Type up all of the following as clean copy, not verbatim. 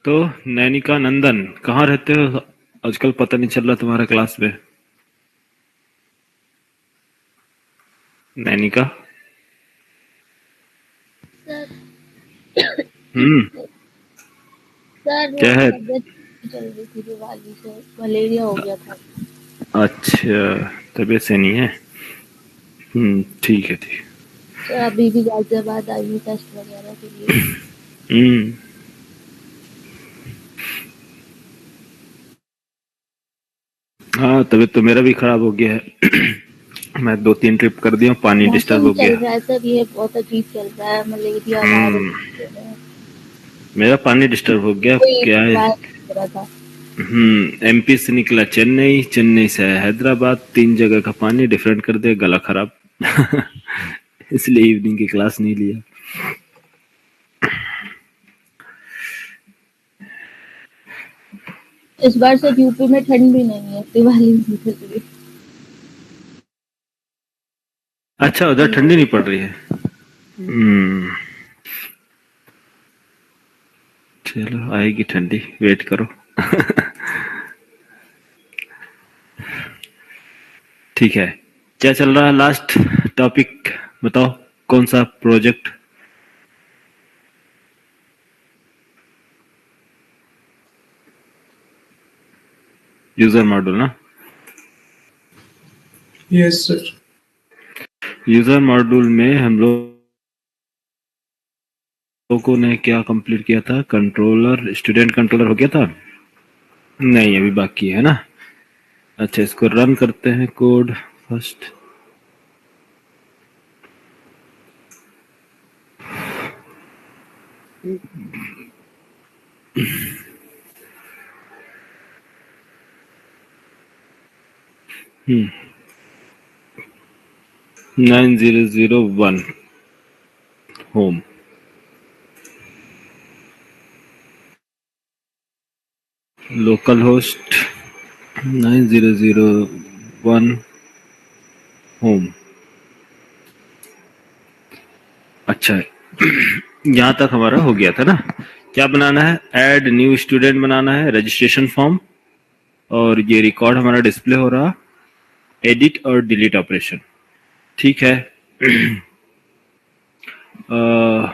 तो नैनिका नंदन, कहाँ रहते हो आजकल? पता नहीं चल रहा तुम्हारा क्लास में। नैनिका। सर हम्म। सर क्या है? तबीयत चल रही थी, दिवाली से मलेरिया हो गया था। अच्छा, तबीयत से नहीं है। ठीक है, ठीक। सर अभी भी गाजियाबाद आई हूँ टेस्ट वगैरह के लिए। हम्म। हाँ, तबीयत तो मेरा भी खराब हो गया है। मैं 2-3 ट्रिप कर दिया, पानी डिस्टर्ब मौसम हो चल गया। रहा है सर, ये बहुत अजीब चल रहा है, मलेरिया हम्म। वायरल मेरा पानी डिस्टर्ब हो गया, कोई क्या है। वायरल हो रहा था। एमपी से निकला चेन्नई, चेन्नई से आया हैदराबाद, 3 जगह का पानी डिफरेंट कर दिया, गला खराब। इसलिए इवनिंग की क्लास नहीं लिया। इस बार सर यूपी में ठंड भी नहीं है दिवाली के लिए। अच्छा, उधर हेलो। ठंडी नहीं पड़ रही है। हम्म। चलो, आएगी ठंडी, वेट करो। ठीक है। क्या चल रहा है? लास्ट टॉपिक बताओ, कौन सा प्रोजेक्ट? यूजर मॉड्यूल ना? Yes sir. यूजर मॉड्यूल में हम लोगों ने क्या कंप्लीट किया था? कंट्रोलर, स्टूडेंट कंट्रोलर हो गया था? नहीं, अभी बाकी है ना। अच्छा, इसको रन करते हैं कोड फर्स्ट। हम्म। 9001 होम। Local host 9001 home. अच्छा है। यहाँ तक हमारा हो गया था ना। क्या बनाना है? ऐड न्यू स्टूडेंट बनाना है, रजिस्ट्रेशन फॉर्म, और ये रिकॉर्ड हमारा डिस्प्ले हो रहा, एडिट और डिलीट ऑपरेशन। ठीक है।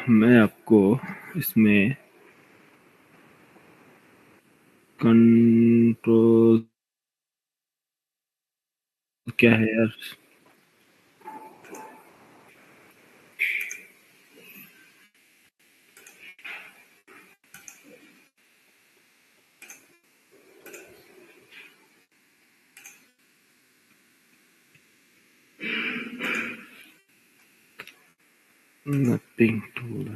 मैं आपको इसमें कंट्रोल, क्या है यार? Nothing tool.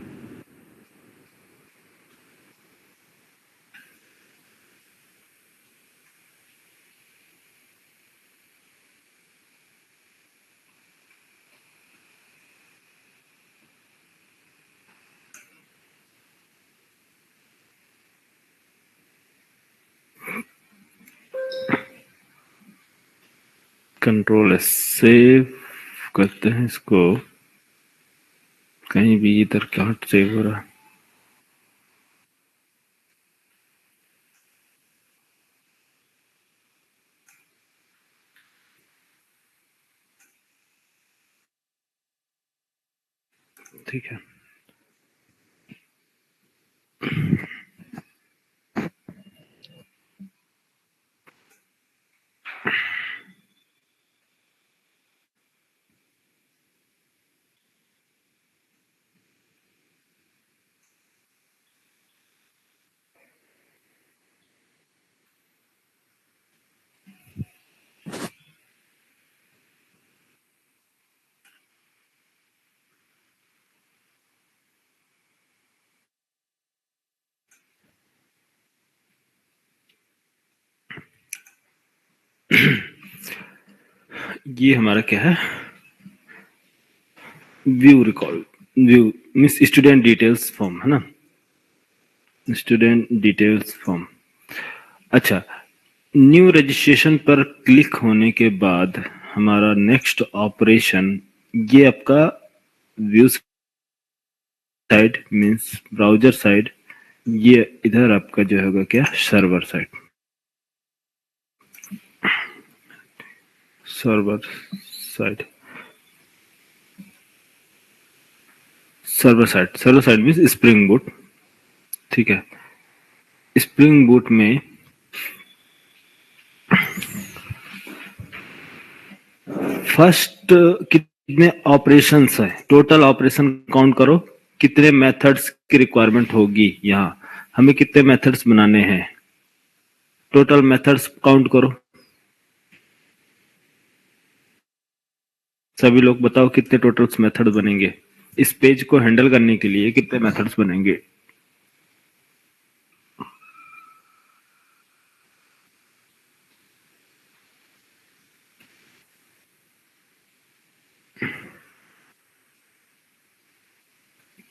Control S, save करते हैं इसको। कहीं भी इधर क्या सेव हो रहा? ठीक है। ये हमारा क्या है? View record, view means student details form है ना। Student details form. अच्छा, न्यू रजिस्ट्रेशन पर क्लिक होने के बाद हमारा नेक्स्ट ऑपरेशन, ये आपका view side means browser side ये इधर आपका जो होगा क्या, server side, server side, server side means spring boot. ठीक है, स्प्रिंग बूट में फर्स्ट कितने ऑपरेशंस है, टोटल ऑपरेशन काउंट करो, कितने मेथड्स की रिक्वायरमेंट होगी, यहाँ हमें कितने मेथड्स बनाने हैं, टोटल मेथड्स काउंट करो। सभी लोग बताओ कितने टोटल मेथड बनेंगे, इस पेज को हैंडल करने के लिए कितने मेथड्स बनेंगे।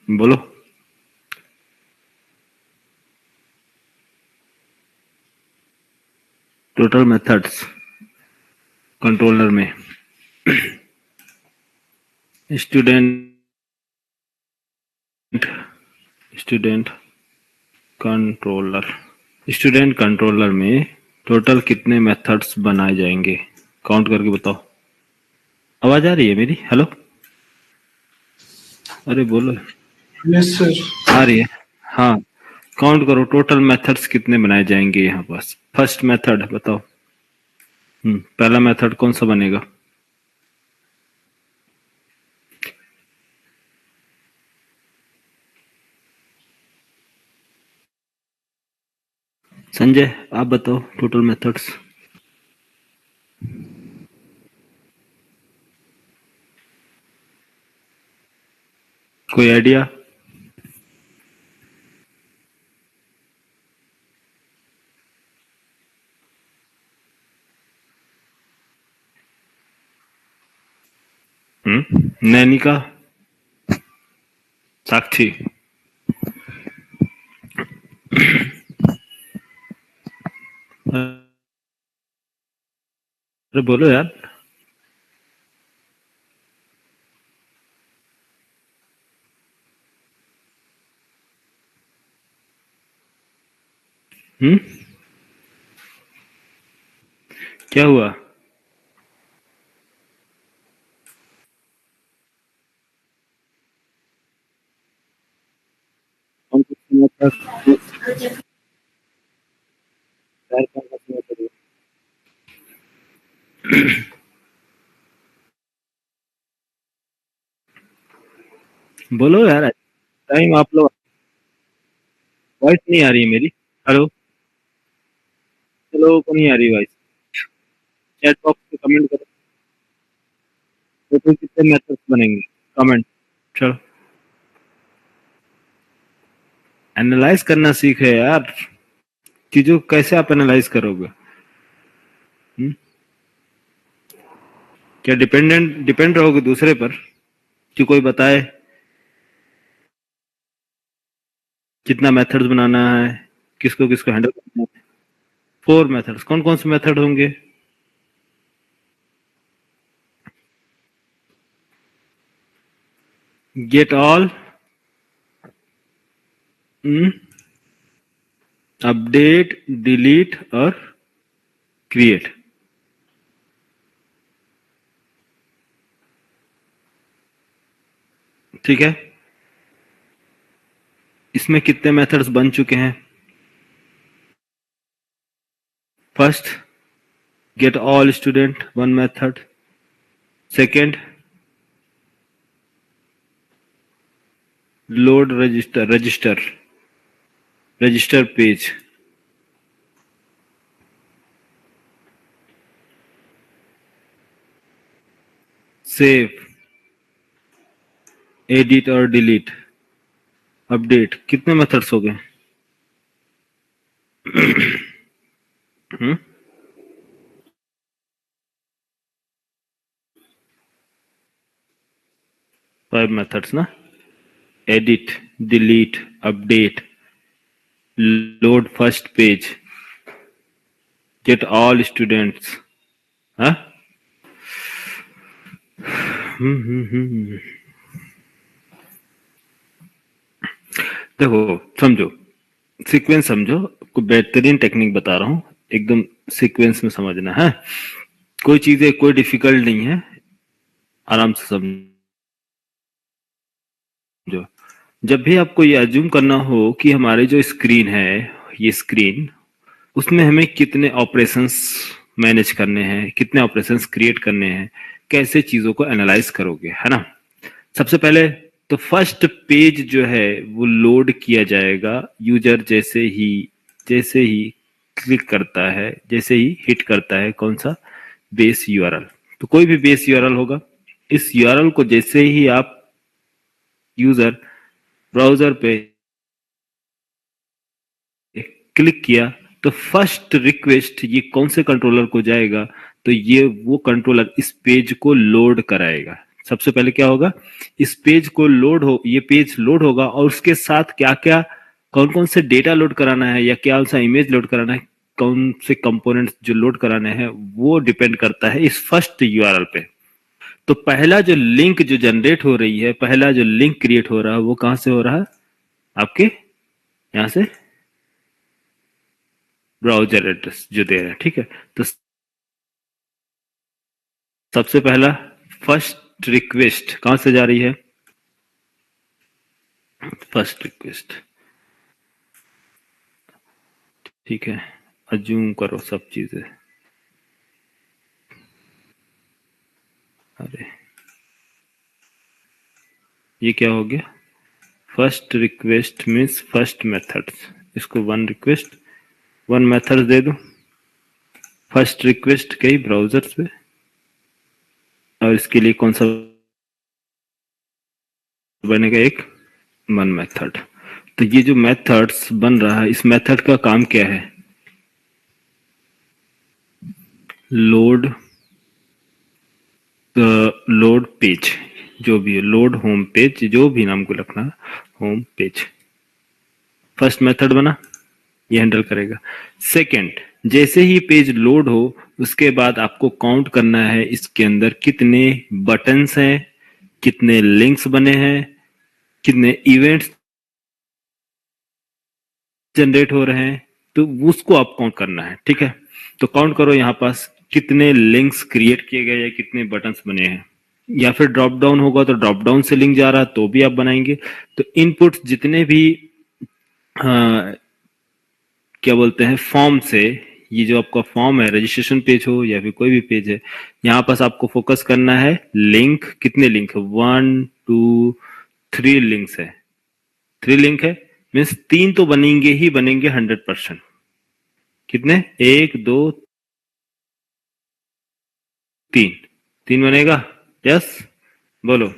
बोलो। टोटल मेथड्स कंट्रोलर में, student student controller, student controller में टोटल कितने मेथड्स बनाए जाएंगे, काउंट करके बताओ। आवाज आ रही है मेरी? हेलो, अरे बोलो। Yes sir. आ रही है? हाँ, काउंट करो टोटल मेथड्स कितने बनाए जाएंगे यहाँ पास। फर्स्ट मेथड बताओ। पहला मेथड कौन सा बनेगा? संजय आप बताओ टोटल मेथड्स। कोई आइडिया? नैनिका, साक्षी, अरे बोलो यार। हम्म, क्या हुआ? कौन सा method? बोलो यार, टाइम आप लोग, वॉइस नहीं आ रही है मेरी। हेलो, हेलो, को नहीं आ रही वॉइस? चैट बॉक्स पे कमेंट करो, टोटल कितने मेथड्स बनेंगे, कमेंट। चलो, एनालाइज करना सीखे यार, चीजों को कैसे आप एनालाइज करोगे? क्या डिपेंड रहोगे दूसरे पर कि कोई बताए कितना मेथड्स बनाना है, किसको किसको हैंडल करना है? 4 मेथड्स, कौन कौन से मेथड होंगे? गेट ऑल, अपडेट, डिलीट और क्रिएट। ठीक है, इसमें कितने मेथड्स बन चुके हैं? First, get all student, 1 method. Second, load register page. Save, edit और डिलीट, अपडेट। कितने मेथड्स हो गए? 5 मेथड्स ना, edit, delete, update, load first page, get all students. हाँ, देखो समझो, सीक्वेंस समझो, कोई बेहतरीन टेक्निक बता रहा हूँ, एकदम सीक्वेंस में समझना है। कोई चीजें कोई डिफिकल्ट नहीं है, आराम से समझो। जब भी आपको ये अज्यूम करना हो कि हमारे जो स्क्रीन है, ये स्क्रीन, उसमें हमें कितने ऑपरेशंस मैनेज करने हैं, कितने ऑपरेशंस क्रिएट करने हैं, कैसे चीजों को एनालाइज करोगे, है ना। सबसे पहले तो फर्स्ट पेज जो है वो लोड किया जाएगा यूजर जैसे ही क्लिक करता है, जैसे ही हिट करता है कौन सा, बेस यूआरएल। तो कोई भी बेस यूआरएल होगा, इस यूआरएल को जैसे ही आप यूजर ब्राउजर पे क्लिक किया तो फर्स्ट रिक्वेस्ट ये कौन से कंट्रोलर को जाएगा, तो ये वो कंट्रोलर इस पेज को लोड कराएगा। सबसे पहले क्या होगा, इस पेज को ये पेज लोड होगा और उसके साथ क्या क्या, कौन कौन से डेटा लोड कराना है या क्या सा इमेज लोड कराना है, कौन से कंपोनेंट्स जो लोड कराने हैं, वो डिपेंड करता है इस फर्स्ट यूआरएल पे। तो पहला जो लिंक जो जनरेट हो रही है, पहला जो लिंक क्रिएट हो रहा है, वो कहां से हो रहा है, आपके यहां से ब्राउजर एड्रेस जो दे रहे हैं, ठीक है। तो सबसे पहला फर्स्ट रिक्वेस्ट कहां से जा रही है, फर्स्ट रिक्वेस्ट, ठीक है। अज्यूम करो सब चीजें, अरे ये क्या हो गया, first request means first method, इसको वन रिक्वेस्ट वन मेथड दे दो। फर्स्ट रिक्वेस्ट गई ब्राउजर पे और इसके लिए कौन सा बनेगा, एक वन मेथड। तो ये जो मेथड्स बन रहा है, इस मेथड का काम क्या है, लोड लोड पेज, जो भी है लोड होम पेज, जो भी नाम को रखना है, होम पेज फर्स्ट मेथड बना, ये हैंडल करेगा। सेकंड, जैसे ही पेज लोड हो उसके बाद आपको काउंट करना है इसके अंदर कितने बटन्स हैं, कितने लिंक्स बने हैं, कितने इवेंट्स जनरेट हो रहे हैं, तो उसको आप काउंट करना है, ठीक है। तो काउंट करो यहाँ पास कितने लिंक्स क्रिएट किए गए या कितने बटन्स बने हैं, या फिर ड्रॉप डाउन होगा तो ड्रॉप डाउन से लिंक जा रहा है तो भी आप बनाएंगे। तो इनपुट जितने भी क्या बोलते हैं फॉर्म से, ये जो आपका फॉर्म है, रजिस्ट्रेशन पेज हो या फिर कोई भी पेज है, यहाँ पास आपको फोकस करना है लिंक, कितने लिंक है, 1 2 3 लिंक्स है, 3 लिंक है मीन्स 3 तो बनेंगे ही बनेंगे 100%। कितने, 1 2 3, 3 बनेगा, यस बोलो।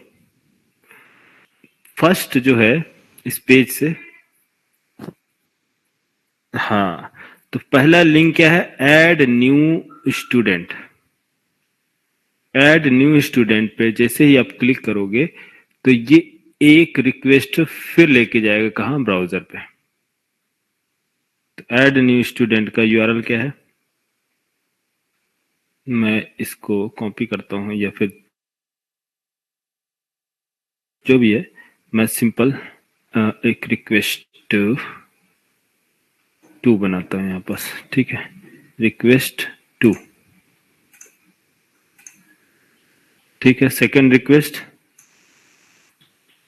फर्स्ट जो है इस पेज से, हाँ, तो पहला लिंक क्या है, add new student. Add new student पे जैसे ही आप क्लिक करोगे तो ये एक रिक्वेस्ट फिर लेके जाएगा कहां, ब्राउजर पे। तो ऐड न्यू स्टूडेंट का यूआरएल क्या है, मैं इसको कॉपी करता हूं या फिर जो भी है, मैं सिंपल एक रिक्वेस्ट 2 बनाता हूं यहाँ पास, ठीक है, रिक्वेस्ट 2, ठीक है। Second request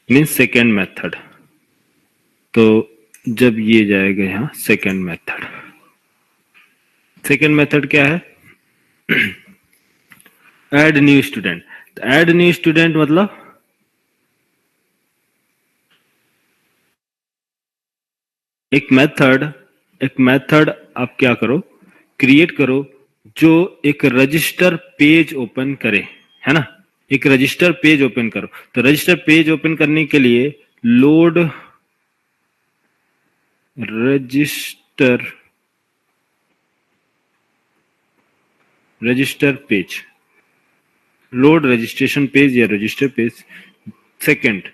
means second method, तो जब ये जाएगा यहाँ सेकेंड मेथड, सेकेंड मेथड क्या है, ऐड न्यू स्टूडेंट। तो ऐड न्यू स्टूडेंट मतलब एक मेथड आप क्या करो, क्रिएट करो जो एक रजिस्टर पेज ओपन करे, है ना। एक रजिस्टर पेज ओपन करो, तो रजिस्टर पेज ओपन करने के लिए load register page, load registration page या रजिस्टर पेज। सेकंड,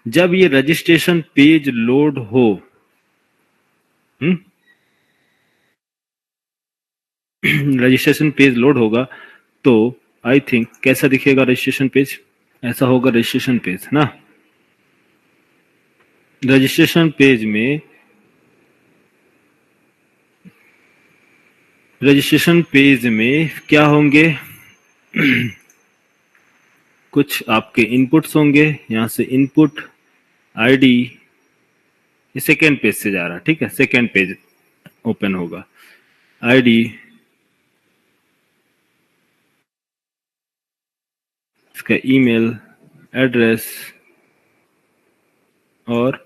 जब ये रजिस्ट्रेशन पेज लोड हो, रजिस्ट्रेशन पेज लोड होगा तो आई थिंक कैसा दिखेगा रजिस्ट्रेशन पेज, ऐसा होगा रजिस्ट्रेशन पेज ना। रजिस्ट्रेशन पेज में रजिस्ट्रेशन पेज में क्या होंगे? कुछ आपके इनपुट्स होंगे, यहां से इनपुट आईडी, ये सेकेंड पेज से जा रहा है, ठीक है, सेकेंड पेज ओपन होगा। आईडी, इसका ईमेल एड्रेस और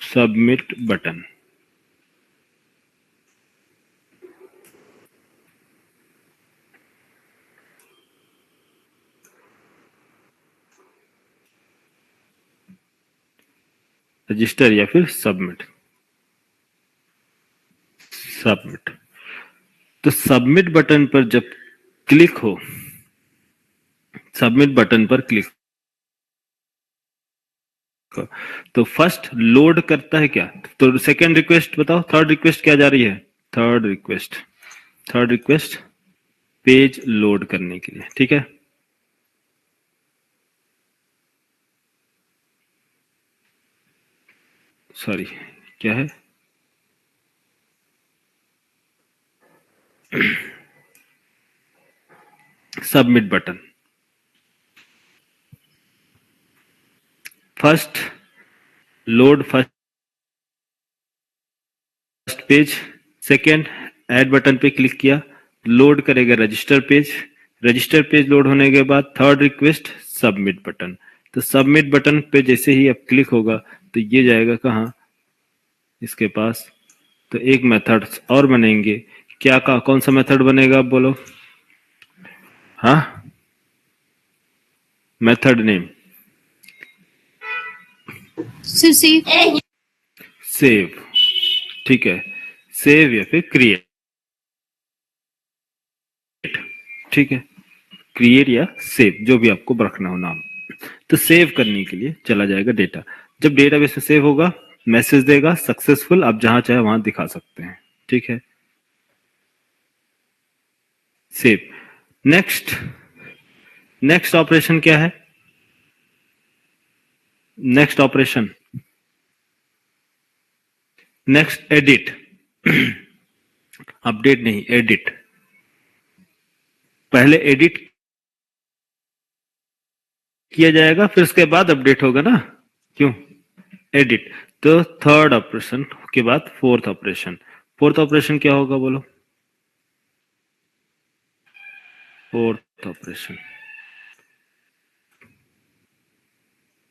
सबमिट बटन। रजिस्टर या फिर सबमिट। सबमिट, तो सबमिट बटन पर जब क्लिक हो, सबमिट बटन पर क्लिक हो, तो फर्स्ट लोड करता है क्या? तो सेकंड रिक्वेस्ट बताओ, थर्ड रिक्वेस्ट क्या जा रही है? थर्ड रिक्वेस्ट पेज लोड करने के लिए, ठीक है। सॉरी, क्या है? Submit button, first load first page, second add button पे क्लिक किया, लोड करेगा register page, register page load होने के बाद थर्ड रिक्वेस्ट सबमिट बटन। तो सबमिट बटन पे जैसे ही अब क्लिक होगा तो ये जाएगा कहाँ? इसके पास। तो एक मेथड और बनेंगे, क्या का कौन सा मेथड बनेगा आप बोलो? हाँ, मेथड नेम सेव, ठीक है, सेव या फिर क्रिएट, ठीक है, क्रिएट या सेव, जो भी आपको रखना हो नाम। तो सेव करने के लिए चला जाएगा डेटा, जब डेटाबेस में सेव होगा मैसेज देगा सक्सेसफुल, आप जहां चाहे वहां दिखा सकते हैं, ठीक है। सेव। नेक्स्ट ऑपरेशन क्या है? Next operation, next edit. Update नहीं, एडिट। पहले एडिट किया जाएगा फिर उसके बाद अपडेट होगा ना, क्यों? एडिट। तो थर्ड ऑपरेशन के बाद फोर्थ ऑपरेशन, फोर्थ ऑपरेशन क्या होगा बोलो? Fourth operation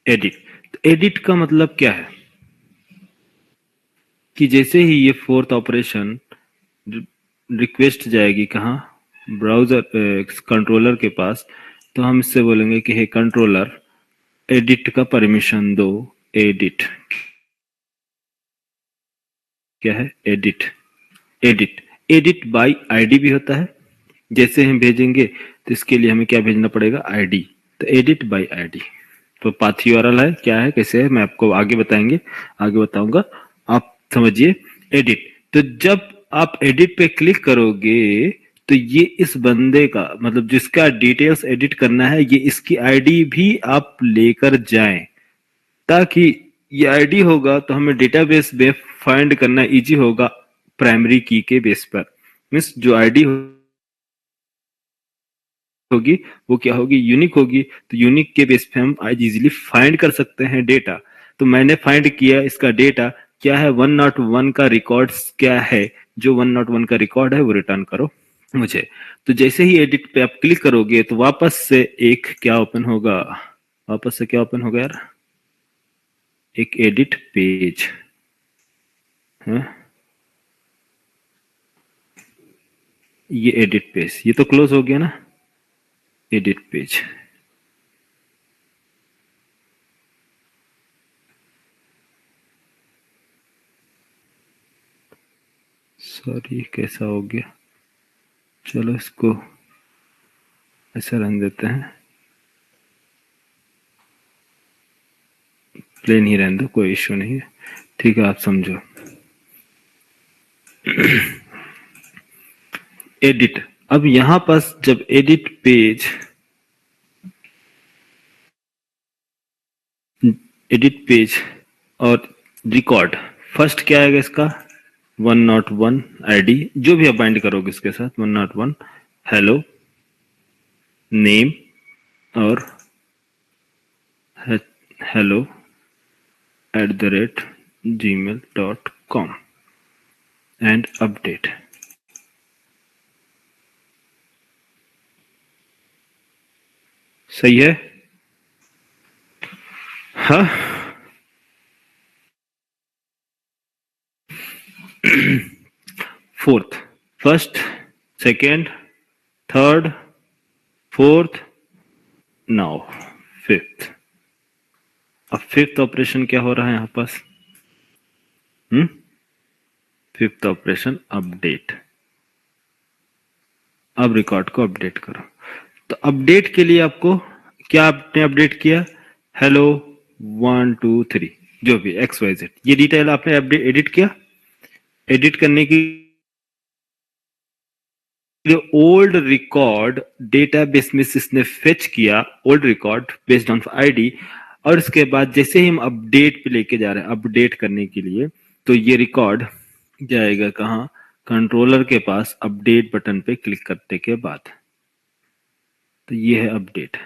edit. एडिट का मतलब क्या है कि जैसे ही ये फोर्थ ऑपरेशन रिक्वेस्ट जाएगी कहाँ? ब्राउजर कंट्रोलर के पास, तो हम इससे बोलेंगे कि हे कंट्रोलर एडिट का परमिशन दो। एडिट क्या है? एडिट। एडिट बाय आईडी भी होता है, जैसे हम भेजेंगे तो इसके लिए हमें क्या भेजना पड़ेगा? आईडी। तो एडिट बाय आईडी, तो पाथ यूआरएल है, क्या है, कैसे है, मैं आपको आगे बताएंगे, आगे बताऊंगा, आप समझिए। एडिट, तो जब आप एडिट पे क्लिक करोगे तो ये इस बंदे का मतलब जिसका डिटेल्स एडिट करना है, ये इसकी आईडी भी आप लेकर जाएं, ताकि ये आईडी होगा तो हमें डेटाबेस में फाइंड करना इजी होगा प्राइमरी की के बेस पर। मीन्स जो आईडी होगी वो क्या होगी? यूनिक होगी, तो यूनिक के बेस पे हम आज इजीली फाइंड कर सकते हैं डेटा। तो मैंने फाइंड किया, इसका डेटा क्या है? 101 का रिकॉर्ड क्या है? जो 101 का रिकॉर्ड है वो रिटर्न करो मुझे। तो जैसे ही एडिट पे आप क्लिक करोगे तो वापस से एक क्या ओपन होगा? वापस से क्या ओपन होगा यार? एक एडिट पेज है, ये एडिट पेज, ये तो क्लोज हो गया ना। एडिट पेज, सॉरी कैसा हो गया, चलो इसको ऐसा रहने देते हैं, प्लेन ही रहने दो, कोई इश्यू नहीं है, ठीक है, आप समझो। एडिट, अब यहां पास जब एडिट पेज, एडिट पेज और रिकॉर्ड, फर्स्ट क्या आएगा इसका? 101 आईडी जो भी आप बाइंड करोगे उसके साथ 101 हेलो नेम और hello @gmail.com and update. सही है? हाँ, fourth, first, second, third, fourth, now fifth. अब फिफ्थ ऑपरेशन क्या हो रहा है यहां पास? Fifth operation update. अब रिकॉर्ड को अपडेट करो. तो अपडेट के लिए आपको क्या आपने अपडेट किया? हेलो 1 2 3 जो भी XYZ ये डिटेल आपने अपडेट एडिट किया. एडिट करने की ओल्ड रिकॉर्ड डेटाबेस में से इसने फेच किया old record based on ID. और इसके बाद जैसे ही हम अपडेट पे लेके जा रहे हैं अपडेट करने के लिए तो ये रिकॉर्ड जाएगा कहाँ? कंट्रोलर के पास अपडेट बटन पे क्लिक करने के बाद. तो ये है अपडेट.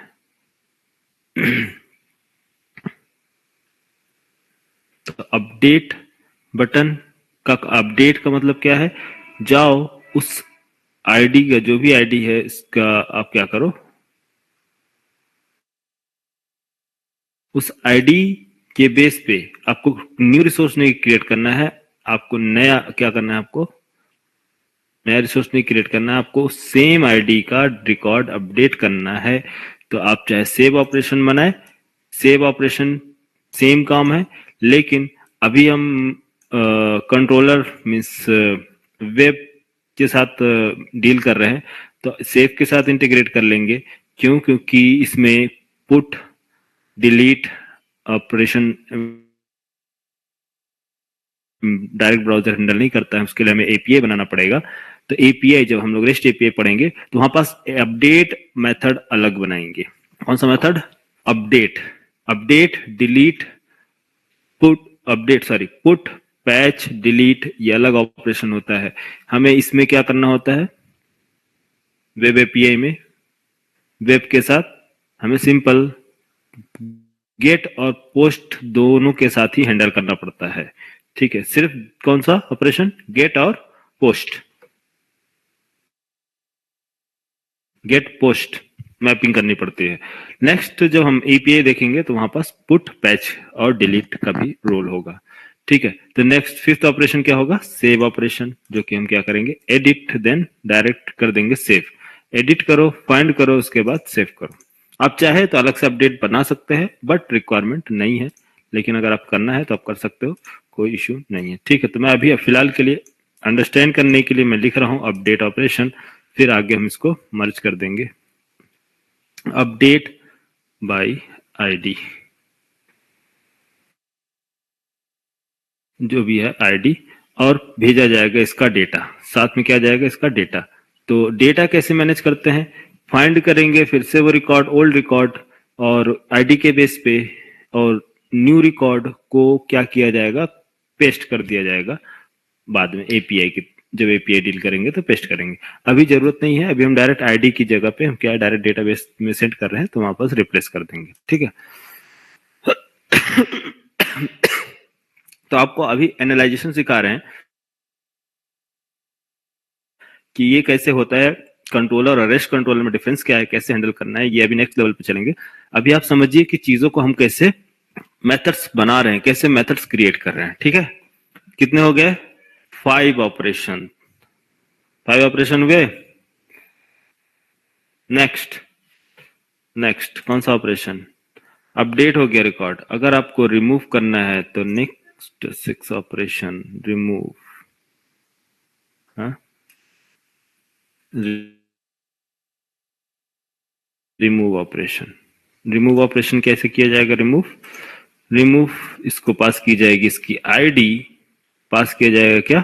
तो अपडेट बटन का अपडेट का मतलब क्या है? जाओ उस आईडी का जो भी आईडी है इसका आप क्या करो? उस आईडी के बेस पे आपको न्यू रिसोर्स नहीं क्रिएट करना है. आपको नया क्या करना है? आपको नया रिसोर्स नहीं क्रिएट करना है. आपको सेम आईडी का रिकॉर्ड अपडेट करना है. तो आप चाहे सेव ऑपरेशन बनाए. सेव ऑपरेशन सेम काम है लेकिन अभी हम कंट्रोलर मीन्स वेब के साथ डील कर रहे हैं तो सेव के साथ इंटीग्रेट कर लेंगे. क्यों? क्योंकि इसमें put delete operation direct browser handle नहीं करता है. उसके लिए हमें एपीआई बनाना पड़ेगा. तो एपीआई जब हम लोग रेस्ट एपीआई पढ़ेंगे तो वहां पास अपडेट मेथड अलग बनाएंगे. कौन सा method? Update. Update delete put put patch delete ये अलग ऑपरेशन होता है. हमें इसमें क्या करना होता है? वेब एपीआई में वेब के साथ हमें सिंपल गेट और पोस्ट दोनों के साथ ही हैंडल करना पड़ता है. ठीक है, सिर्फ कौन सा ऑपरेशन? गेट और पोस्ट. गेट पोस्ट मैपिंग करनी पड़ती है. नेक्स्ट जब हम एपीआई देखेंगे तो वहां पास पुट पैच और डिलीट का भी रोल होगा. ठीक है, तो नेक्स्ट फिफ्थ ऑपरेशन क्या होगा? Save operation. जो कि हम क्या करेंगे? एडिट देन डायरेक्ट कर देंगे सेव. एडिट करो, फाइंड करो, उसके बाद सेव करो. आप चाहे तो अलग से अपडेट बना सकते हैं बट रिक्वायरमेंट नहीं है. लेकिन अगर आप करना है तो आप कर सकते हो, कोई इश्यू नहीं है. ठीक है, तो मैं अभी फिलहाल के लिए अंडरस्टैंड करने के लिए मैं लिख रहा हूं अपडेट ऑपरेशन. फिर आगे हम इसको मर्ज कर देंगे. अपडेट बाय आईडी जो भी है आईडी और भेजा जाएगा इसका डेटा. साथ में क्या जाएगा? इसका डेटा. तो डेटा कैसे मैनेज करते हैं? फाइंड करेंगे फिर से वो रिकॉर्ड ओल्ड रिकॉर्ड और आईडी के बेस पे और न्यू रिकॉर्ड को क्या किया जाएगा? पेस्ट कर दिया जाएगा बाद में एपीआई की. जब एपीआई डील करेंगे तो पेस्ट करेंगे. अभी जरूरत नहीं है. अभी हम डायरेक्ट आईडी की जगह पे हम क्या डायरेक्ट डेटाबेस में सेंड कर रहे हैं तो वहां पर रिप्लेस कर देंगे. ठीक है. तो आपको अभी एनालाइजेशन सिखा रहे हैं कि ये कैसे होता है. कंट्रोलर और रेस्ट कंट्रोलर में डिफरेंस क्या है, कैसे हैंडल करना है, ये अभी नेक्स्ट लेवल पे चलेंगे. अभी आप समझिए कि चीजों को हम कैसे मेथड्स बना रहे हैं, कैसे मेथड्स क्रिएट कर रहे हैं. ठीक है, कितने हो गए? 5 ऑपरेशन. 5 ऑपरेशन हुए. नेक्स्ट कौन सा ऑपरेशन? अपडेट हो गया रिकॉर्ड. अगर आपको रिमूव करना है तो next 6 operation remove. Remove operation. Remove operation कैसे किया जाएगा? रिमूव इसको पास की जाएगी इसकी आईडी. पास किया जाएगा क्या?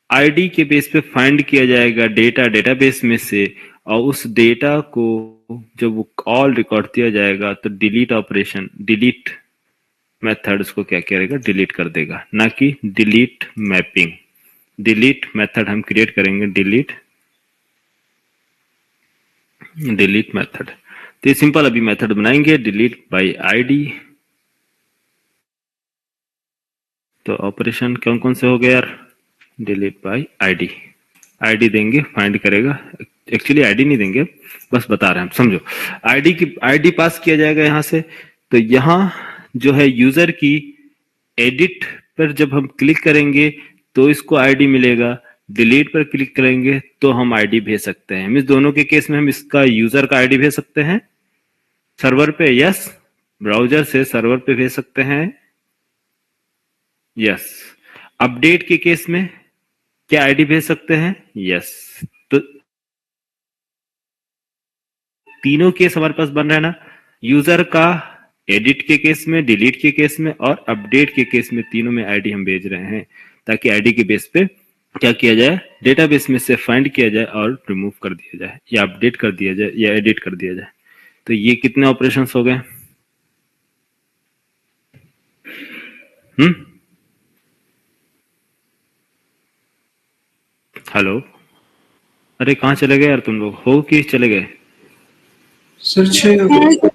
आईडी के बेस पे फाइंड किया जाएगा डेटा डेटाबेस में से और उस डेटा को जब वो ऑल रिकॉर्ड दिया जाएगा तो डिलीट ऑपरेशन. डिलीट मेथड्स को क्या करेगा, डिलीट कर देगा, ना कि डिलीट मैपिंग। डिलीट मेथड हम क्रिएट करेंगे, डिलीट मेथड। तो ये सिंपल अभी मेथड बनाएंगे, डिलीट बाय आईडी। तो ऑपरेशन कौन कौन से हो गए यार, डिलीट बाय आईडी। आईडी देंगे, फाइंड करेगा। एक्चुअली आईडी नहीं देंगे, बस बता रहे हैं हम, समझो। आईडी पास किया जाएगा यहां से। तो यहां जो है यूजर की एडिट पर जब हम क्लिक करेंगे तो इसको आईडी मिलेगा, डिलीट पर क्लिक करेंगे तो हम आईडी भेज सकते हैं। मीन्स दोनों के केस में हम इसका यूजर का आईडी भेज सकते हैं सर्वर पे, यस। ब्राउजर से सर्वर पे भेज सकते हैं, यस। अपडेट के केस में क्या आईडी भेज सकते हैं, यस। तो तीनों केस हमारे पास बन रहा है ना, यूजर का, एडिट के केस में, डिलीट के केस में और अपडेट के केस में, तीनों में आईडी हम भेज रहे हैं, ताकि आईडी के बेस पे क्या किया जाए, डेटाबेस में से फाइंड किया जाए और रिमूव कर दिया जाए, या अपडेट कर दिया जाए, या एडिट कर दिया जाए। तो ये कितने ऑपरेशंस हो गए, हेलो, अरे कहाँ चले गए यार तुम लोग, हो कि चले गए? सर 6 हो गए।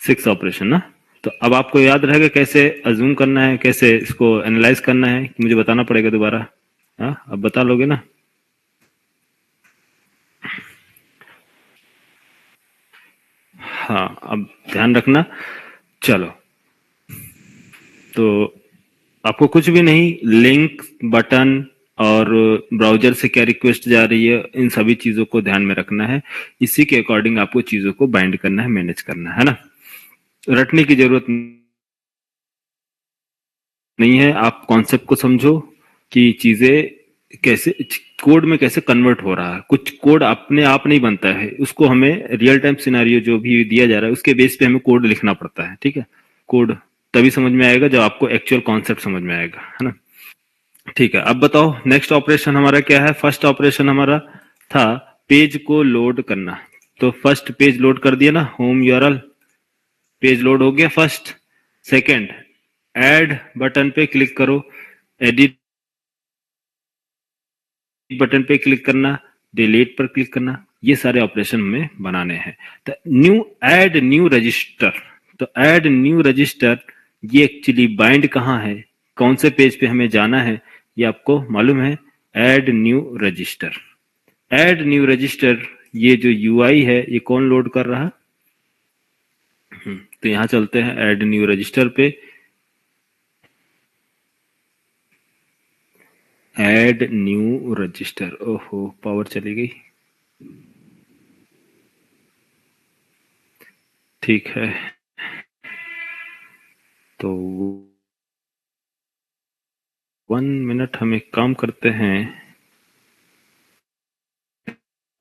6 ऑपरेशन ना। तो अब आपको याद रहेगा कैसे अज्यूम करना है, कैसे इसको एनालाइज करना है, कि मुझे बताना पड़ेगा दोबारा? हाँ, अब बता लोगे ना? हाँ, अब ध्यान रखना। चलो, तो आपको कुछ भी नहीं, लिंक, बटन और ब्राउजर से क्या रिक्वेस्ट जा रही है, इन सभी चीजों को ध्यान में रखना है। इसी के अकॉर्डिंग आपको चीजों को बाइंड करना है, मैनेज करना है ना। रटने की जरूरत नहीं है, आप कॉन्सेप्ट को समझो कि चीजें कैसे कोड में कैसे कन्वर्ट हो रहा है। कुछ कोड अपने आप नहीं बनता है, उसको हमें रियल टाइम सिनेरियो जो भी दिया जा रहा है उसके बेस पे हमें कोड लिखना पड़ता है, ठीक है। कोड तभी समझ में आएगा जब आपको एक्चुअल कॉन्सेप्ट समझ में आएगा, है ना। ठीक है, अब बताओ नेक्स्ट ऑपरेशन हमारा क्या है। फर्स्ट ऑपरेशन हमारा था पेज को लोड करना। तो फर्स्ट पेज लोड कर दिया ना, होम यूआरएल, पेज लोड हो गया फर्स्ट। सेकंड, ऐड बटन पे क्लिक करो, एडिट बटन पे क्लिक करना, डिलीट पर क्लिक करना, ये सारे ऑपरेशन में बनाने हैं। तो न्यू, ऐड न्यू रजिस्टर। तो ऐड न्यू रजिस्टर ये एक्चुअली बाइंड कहाँ है, कौन से पेज पे हमें जाना है, ये आपको मालूम है। Add new register, add new register, ये जो यूआई है ये कौन लोड कर रहा है? तो यहां चलते हैं ऐड न्यू रजिस्टर पे। ऐड न्यू रजिस्टर, ओहो पावर चली गई। ठीक है, तो 1 मिनट हम एक काम करते हैं,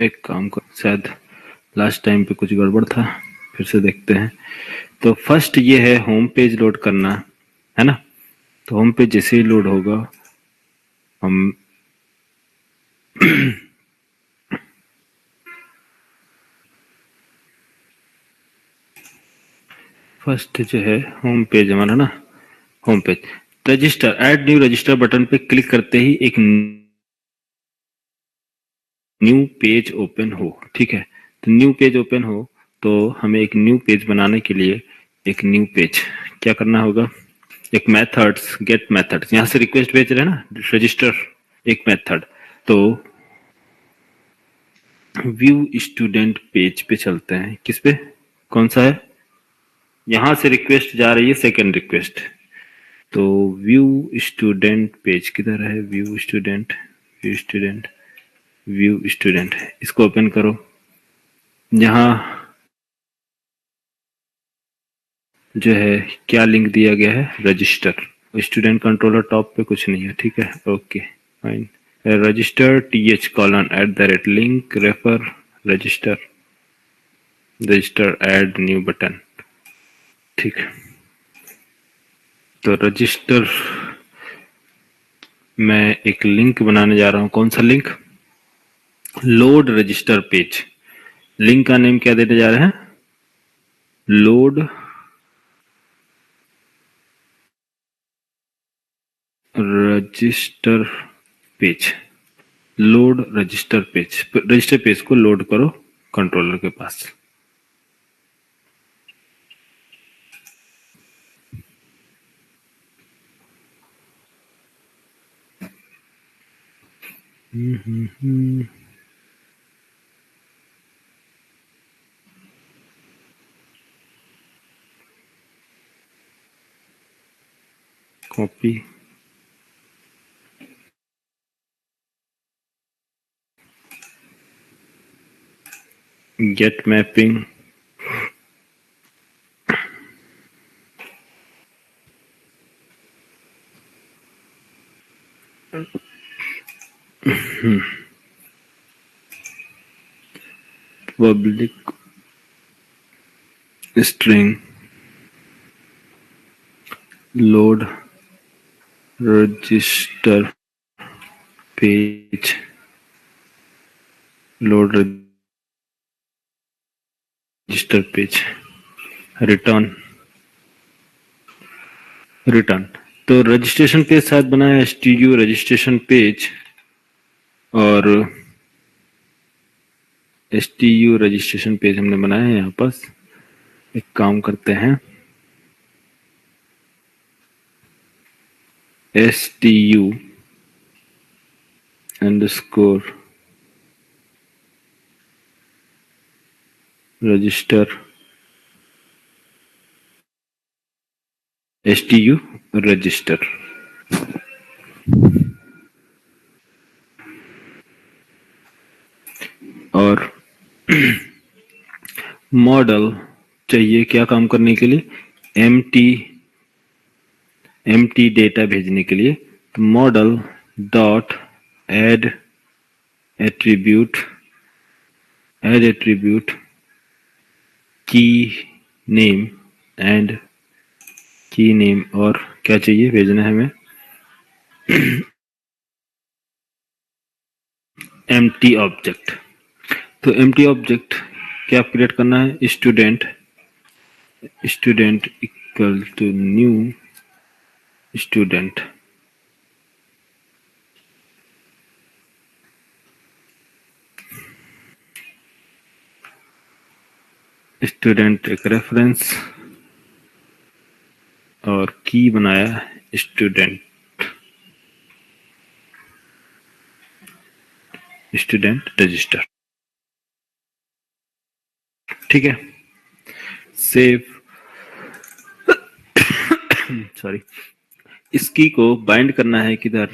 एक काम कर, शायद लास्ट टाइम पे कुछ गड़बड़ था, फिर से देखते हैं। तो फर्स्ट ये है होम पेज लोड करना, है ना। तो होम पेज जैसे ही लोड होगा हम फर्स्ट जो है होम पेज हमारा ना, home page, register, add new register button पे क्लिक करते ही एक न्यू पेज ओपन हो, ठीक है। तो न्यू पेज ओपन हो तो हमें एक न्यू पेज बनाने के लिए एक न्यू पेज क्या करना होगा, एक मेथड्स, गेट मेथड्स, यहां से रिक्वेस्ट भेज रहे हैं ना, रजिस्टर एक मेथड। तो व्यू स्टूडेंट पेज पे चलते हैं, किस पे, कौन सा है, यहां से रिक्वेस्ट जा रही है, सेकेंड रिक्वेस्ट। तो व्यू स्टूडेंट पेज किधर है, view student, view student, view student, इसको ओपन करो। जहां जो है क्या लिंक दिया गया है, रजिस्टर, स्टूडेंट कंट्रोलर टॉप पे कुछ नहीं है, ठीक है, okay fine. Register th colon at the rate link refer register, register add new button, ठीक। तो रजिस्टर मैं एक लिंक बनाने जा रहा हूं, कौन सा link, load register page. Link का नेम क्या देने जा रहे हैं, load register page, load register page, register page को लोड करो कंट्रोलर के पास। Copy, get mapping, public string, load register page, load register page, return, return. तो रजिस्ट्रेशन पेज साथ बनाया STU रजिस्ट्रेशन पेज, और STU रजिस्ट्रेशन पेज हमने बनाया है। यहाँ पर एक काम करते हैं, STU underscore register, STU register, और मॉडल चाहिए क्या काम करने के लिए, एम्प्टी डेटा भेजने के लिए। तो model dot add attribute key name and key name, और क्या चाहिए भेजना है हमें, एम्प्टी ऑब्जेक्ट। तो एम्प्टी ऑब्जेक्ट क्या क्रिएट करना है, student equal to new student, student एक रेफरेंस, और की बनाया स्टूडेंट रजिस्टर। ठीक है, सेव। सॉरी, इस की को बाइंड करना है किधर,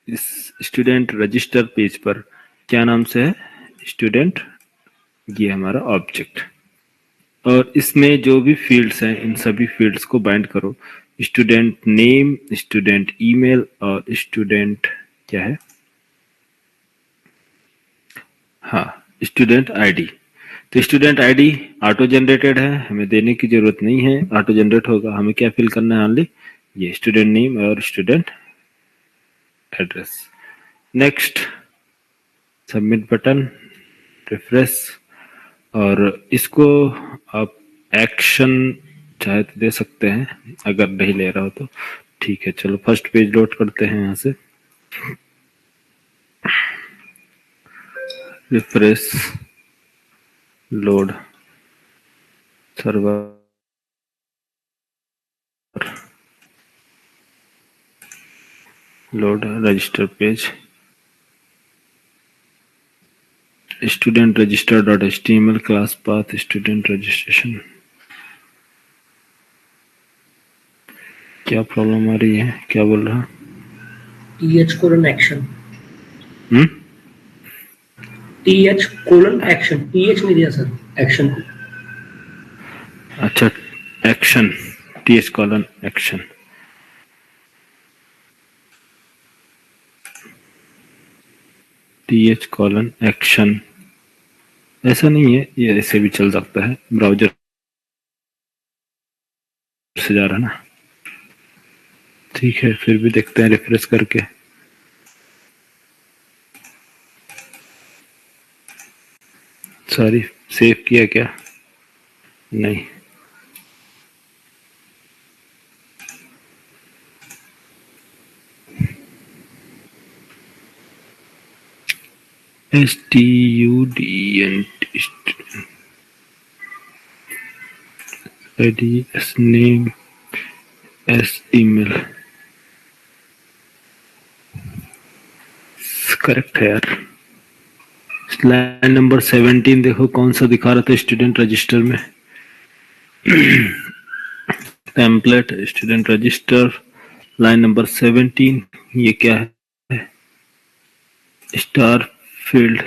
इस स्टूडेंट रजिस्टर पेज पर, क्या नाम से है, स्टूडेंट, ये हमारा ऑब्जेक्ट। और इसमें जो भी फील्ड्स हैं इन सभी फील्ड्स को बाइंड करो, स्टूडेंट नेम, स्टूडेंट ईमेल, और स्टूडेंट क्या है, हाँ, स्टूडेंट आईडी। तो स्टूडेंट आईडी ऑटो जनरेटेड है, हमें देने की जरूरत नहीं है, ऑटो जनरेट होगा। हमें क्या फिल करना है, ओनली ये स्टूडेंट नेम और student address. Next, submit button, refresh, और इसको आप एक्शन चाहे तो दे सकते हैं, अगर नहीं ले रहा हो तो ठीक है। चलो फर्स्ट पेज लोड करते हैं यहाँ से, refresh, load server, load register page, student register dot HTML class path, student registration. क्या प्रॉब्लम आ रही है, क्या बोल रहा, TH:\action, TH:\action, TH नहीं दिया सर, एक्शन को। अच्छा, एक्शन, TH:\action, TH:\action, ऐसा नहीं है, ये ऐसे भी चल सकता है, ब्राउजर से जा रहा है ना। ठीक है, फिर भी देखते हैं रिफ्रेश करके। सॉरी, सेव किया क्या, नहीं, student ID as name as email correct है यार। लाइन नंबर 17 देखो कौन सा दिखा रहा था स्टूडेंट रजिस्टर में। Template student register line number 17 ये क्या है? Star field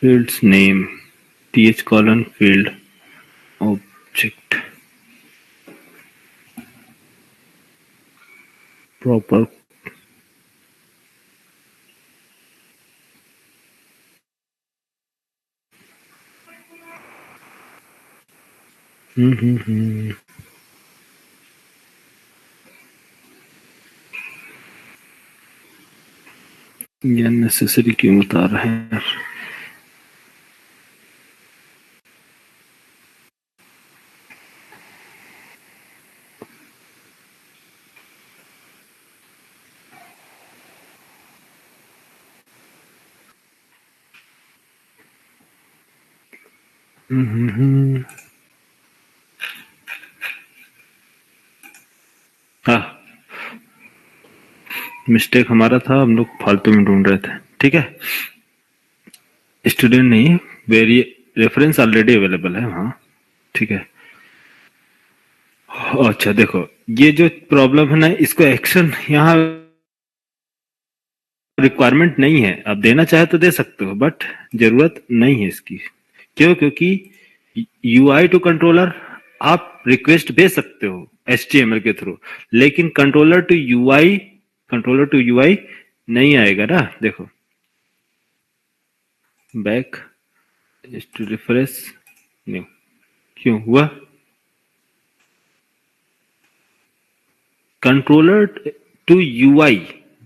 fields name th colon field object proper ये नेसेसरी क्यों बता रहे हैं? हाँ मिस्टेक हमारा था, हम लोग फालतू में ढूंढ रहे थे। ठीक है स्टूडेंट नहीं वेरी रेफरेंस ऑलरेडी अवेलेबल है वहाँ। ठीक है अच्छा देखो ये जो प्रॉब्लम है ना इसको एक्शन यहाँ रिक्वायरमेंट नहीं है, आप देना चाहे तो दे सकते हो बट जरूरत नहीं है इसकी। क्यों? क्योंकि UI टू कंट्रोलर आप रिक्वेस्ट भेज सकते हो HTML के थ्रू, लेकिन कंट्रोलर टू UI नहीं आएगा ना। देखो बैक टू रिफ्रेश न्यू क्यों हुआ? कंट्रोलर टू UI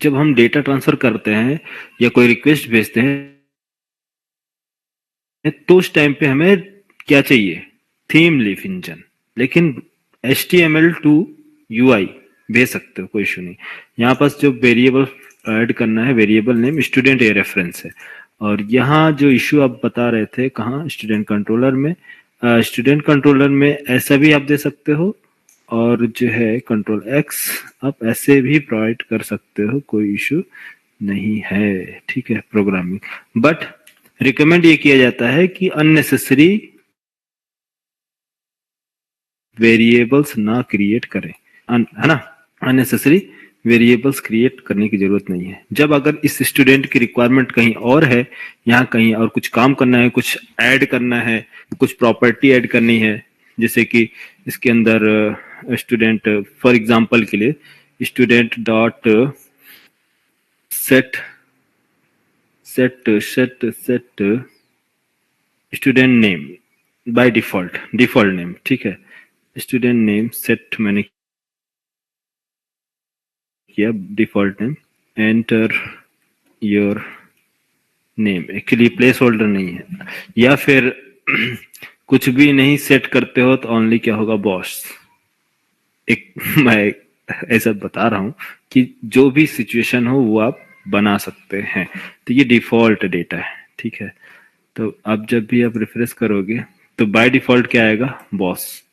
जब हम डेटा ट्रांसफर करते हैं या कोई रिक्वेस्ट भेजते हैं तो उस टाइम पे हमें क्या चाहिए? Theme leaf engine. लेकिन HTML टू UI भेज सकते हो, कोई इशू नहीं। यहाँ पास जो वेरिएबल ऐड करना है variable name student a reference है। और यहाँ जो इशू आप बता रहे थे कहाँ? स्टूडेंट कंट्रोलर में। स्टूडेंट कंट्रोलर में ऐसा भी आप दे सकते हो और जो है कंट्रोल X आप ऐसे भी प्रोवाइड कर सकते हो, कोई इशू नहीं है। ठीक है प्रोग्रामिंग बट रिकमेंड ये किया जाता है कि अननेसेसरी वेरिएबल्स ना क्रिएट करें, है ना। अननेसेसरी वेरिएबल्स क्रिएट करने की जरूरत नहीं है। जब अगर इस स्टूडेंट की रिक्वायरमेंट कहीं और है, यहाँ कहीं और कुछ काम करना है, कुछ ऐड करना है, कुछ प्रॉपर्टी ऐड करनी है, जैसे कि इसके अंदर स्टूडेंट फॉर एग्जांपल के लिए student dot set student name by default name. ठीक है स्टूडेंट नेम सेट मैंने किया default name, enter your name. Actually place holder नहीं है, या फिर कुछ भी नहीं सेट करते हो तो ओनली क्या होगा? बॉस। एक मैं ऐसा बता रहा हूं कि जो भी सिचुएशन हो वो आप बना सकते हैं। तो ये डिफॉल्ट डेटा है। ठीक है तो अब जब भी आप रिफ्रेश करोगे तो बाय डिफॉल्ट क्या आएगा? बॉस।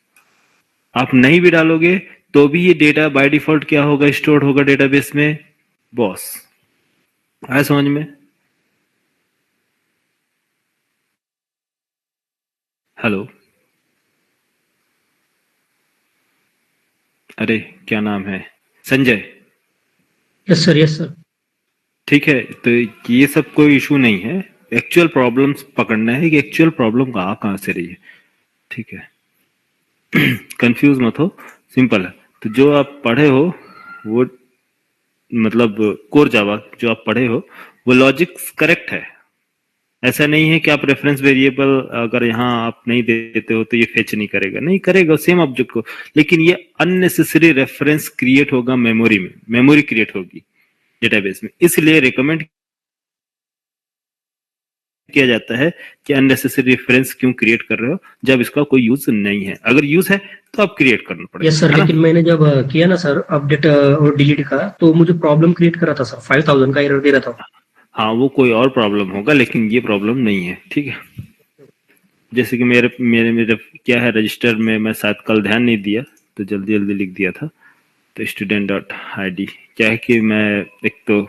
आप नहीं भी डालोगे तो भी ये डेटा बाय डिफॉल्ट क्या होगा? स्टोर होगा डेटाबेस में बॉस। आया समझ में? हेलो अरे क्या नाम है? Sanjay. Yes sir, yes sir. ठीक है तो ये सब कोई इशू नहीं है, एक्चुअल प्रॉब्लम्स पकड़ना है कि एक्चुअल प्रॉब्लम कहाँ से रही है। ठीक है कंफ्यूज मत हो, सिंपल है। तो जो आप पढ़े हो वो मतलब कोर जावा जो आप पढ़े हो वो लॉजिक करेक्ट है। ऐसा नहीं है कि आप रेफरेंस वेरिएबल अगर यहाँ आप नहीं देते हो तो ये फेच नहीं करेगा, नहीं करेगा सेम ऑब्जेक्ट को, लेकिन ये अननेसेसरी रेफरेंस क्रिएट होगा मेमोरी में, मेमोरी क्रिएट होगी डेटाबेस में। इसलिए रिकमेंड किया जाता है कि अननेसेसरी रेफरेंस क्यों क्रिएट कर रहे हो जब इसका कोई यूज नहीं है। अगर यूज है तो आप क्रिएट करना पड़ेगा, यस सर, है ना। लेकिन मैंने जब किया ना सर अपडेट और डिलीट का, तो मुझे प्रॉब्लम क्रिएट कर रहा था सर, 5000 का एरर दे रहा था। हाँ, वो कोई और प्रॉब्लम होगा, लेकिन ये प्रॉब्लम नहीं है, ठीक है। जैसे कि मेरे मेरे मेरे क्या है, रजिस्टर में मैं शायद कल ध्यान नहीं दिया तो जल्दी जल्दी लिख दिया था। तो स्टूडेंट डॉट आई डी क्या है कि मैं एक तो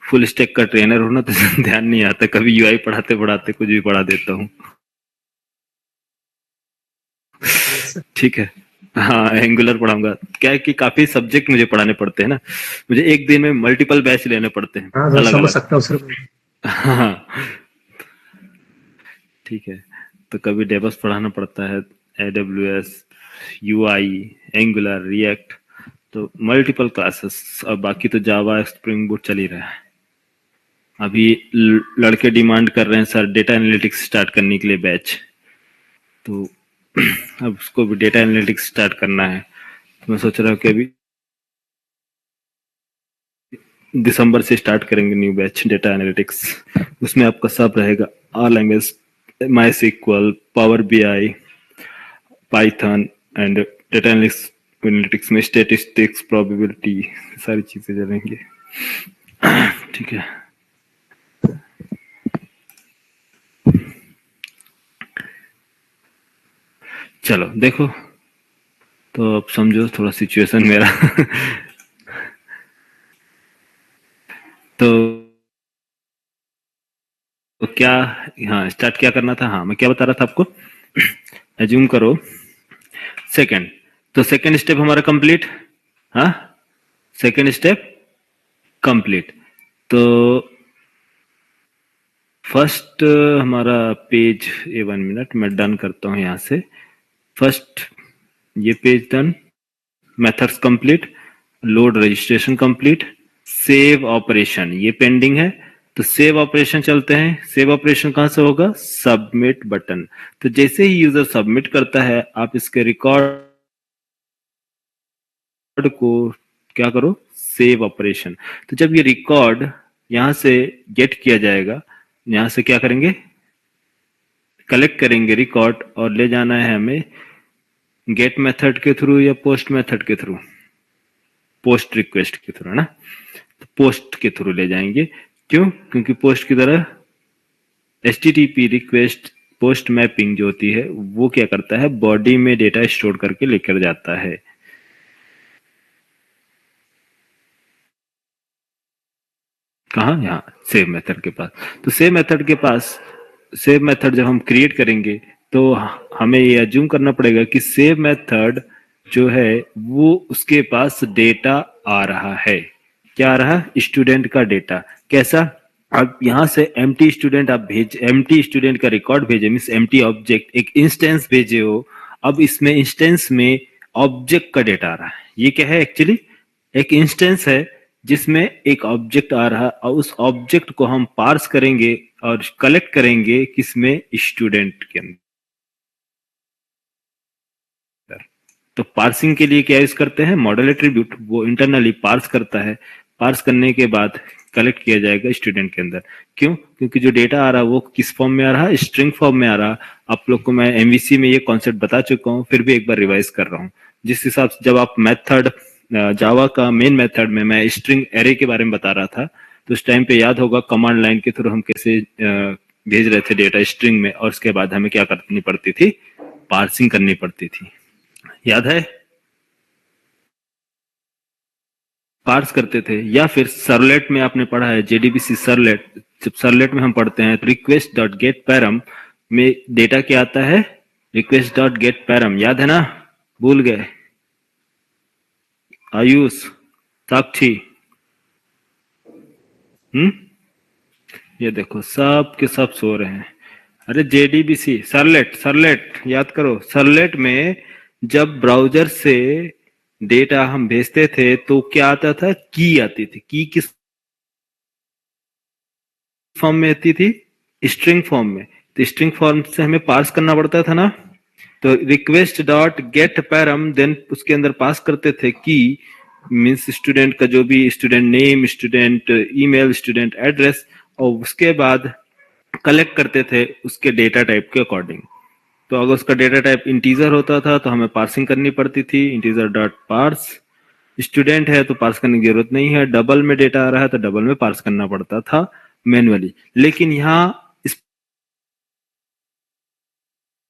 फुल स्टैक का ट्रेनर हूँ ना, तो ध्यान नहीं आता, कभी यूआई पढ़ाते पढ़ाते कुछ भी पढ़ा देता हूँ, यस सर। ठीक है। हाँ, एंगुलर पढ़ाऊंगा। क्या है कि काफी सब्जेक्ट मुझे पढ़ाने पड़ते हैं ना, मुझे एक दिन में मल्टीपल बैच लेने पड़ते हैं हाँ सर, अलग समझ अलग। सकता हूँ सर मैं। हाँ, ठीक है। तो कभी डेवॉप्स पढ़ाना पड़ता है, AWS, UI, एंगुलर, रिएक्ट, तो मल्टीपल क्लासेस। और बाकी तो जावा स्प्रिंग बूट चल ही रहा है। अभी लड़के डिमांड कर रहे हैं सर डेटा एनालिटिक्स स्टार्ट करने के लिए बैच, तो अब उसको भी डेटा एनालिटिक्स स्टार्ट करना है। तो मैं सोच रहा हूँ कि अभी दिसंबर से स्टार्ट करेंगे न्यू बैच डेटा एनालिटिक्स। उसमें आपका सब रहेगा, R language, my SQL, power BI, Python and data analytics में स्टेटिस्टिक्स, प्रोबेबिलिटी, सारी चीजें चलेंगी, ठीक है। चलो देखो, तो अब समझो थोड़ा सिचुएशन मेरा तो क्या, हाँ स्टार्ट क्या करना था, हाँ मैं क्या बता रहा था आपको, एज्यूम करो सेकंड, तो सेकंड स्टेप हमारा कंप्लीट, हाँ सेकंड स्टेप कंप्लीट। तो फर्स्ट हमारा पेज, ये 1 मिनट मैं डन करता हूँ यहाँ से। फर्स्ट ये page done, methods complete, load registration complete, save operation ये पेंडिंग है। तो सेव ऑपरेशन चलते हैं। सेव ऑपरेशन कहां से होगा, सबमिट बटन। तो जैसे ही यूजर सबमिट करता है, आप इसके रिकॉर्ड को क्या करो, सेव ऑपरेशन। तो जब ये रिकॉर्ड यहां से गेट किया जाएगा, यहां से क्या करेंगे, कलेक्ट करेंगे रिकॉर्ड और ले जाना है हमें गेट मेथड के थ्रू या पोस्ट मेथड के थ्रू, पोस्ट रिक्वेस्ट के थ्रू, है ना। तो पोस्ट के थ्रू ले जाएंगे, क्यों, क्योंकि पोस्ट की तरह HTTP रिक्वेस्ट पोस्ट मैपिंग जो होती है वो क्या करता है, बॉडी में डेटा स्टोर करके लेकर जाता है। कहा, यहाँ सेव मेथड के पास। तो सेव मेथड के पास, सेव मेथड जब हम क्रिएट करेंगे तो हमें ये अज्यूम करना पड़ेगा कि सेव मेथड जो है वो उसके पास डेटा आ रहा है। क्या आ रहा है, स्टूडेंट का डेटा। कैसा, अब यहां से एम्प्टी स्टूडेंट आप भेज, एम्प्टी स्टूडेंट का रिकॉर्ड भेजे, मीन्स एम्प्टी ऑब्जेक्ट, एक इंस्टेंस भेजे हो। अब इसमें इंस्टेंस में ऑब्जेक्ट का डेटा आ रहा है। ये क्या है, एक्चुअली एक इंस्टेंस है जिसमें एक ऑब्जेक्ट आ रहा है, और उस ऑब्जेक्ट को हम पार्स करेंगे और कलेक्ट करेंगे किसमें, स्टूडेंट के अंदर। तो पार्सिंग के लिए क्या यूज करते हैं, मॉडल एट्रीब्यूट, वो इंटरनली पार्स करता है। पार्स करने के बाद कलेक्ट किया जाएगा स्टूडेंट के अंदर। क्यों, क्योंकि जो डेटा आ रहा है वो किस फॉर्म में आ रहा है, स्ट्रिंग फॉर्म में आ रहा है। आप लोग को मैं MVC में ये कॉन्सेप्ट बता चुका हूँ, फिर भी एक बार रिवाइज कर रहा हूँ। जिस हिसाब से जब आप मेथड, जावा का मेन मेथड में मैं स्ट्रिंग एरे के बारे में बता रहा था, तो उस टाइम पे याद होगा कमांड लाइन के थ्रू हम कैसे भेज रहे थे डेटा स्ट्रिंग में, और उसके बाद हमें क्या करनी पड़ती थी, पार्सिंग करनी पड़ती थी, याद है। पार्स करते थे। या फिर सर्वलेट में आपने पढ़ा है, JDBC सर्वलेट, जब सर्वलेट में हम पढ़ते हैं रिक्वेस्ट डॉट गेट पैरम में डेटा क्या आता है, रिक्वेस्ट डॉट गेट पैरम, याद है ना, भूल गए, आयुष, साक्षी, ये देखो सब के सब सो रहे हैं। अरे JDBC सर्वलेट, सर्वलेट याद करो। सर्वलेट में जब ब्राउजर से डेटा हम भेजते थे तो क्या आता था, की आती थी। की किस फॉर्म में आती थी, स्ट्रिंग फॉर्म में। तो स्ट्रिंग फॉर्म से हमें पास करना पड़ता था ना। तो request dot get param, then उसके अंदर पास करते थे की, मीन्स स्टूडेंट का जो भी, student name, student email, student address, और उसके बाद कलेक्ट करते थे उसके डेटा टाइप के अकॉर्डिंग। तो अगर उसका डेटा टाइप इंटीजर होता था तो हमें पार्सिंग करनी पड़ती थी, इंटीजर डॉट पार्स। स्टूडेंट है तो पार्स करने की जरूरत नहीं है, डबल में डेटा आ रहा है तो डबल में पार्स करना पड़ता था मैनुअली। लेकिन यहाँ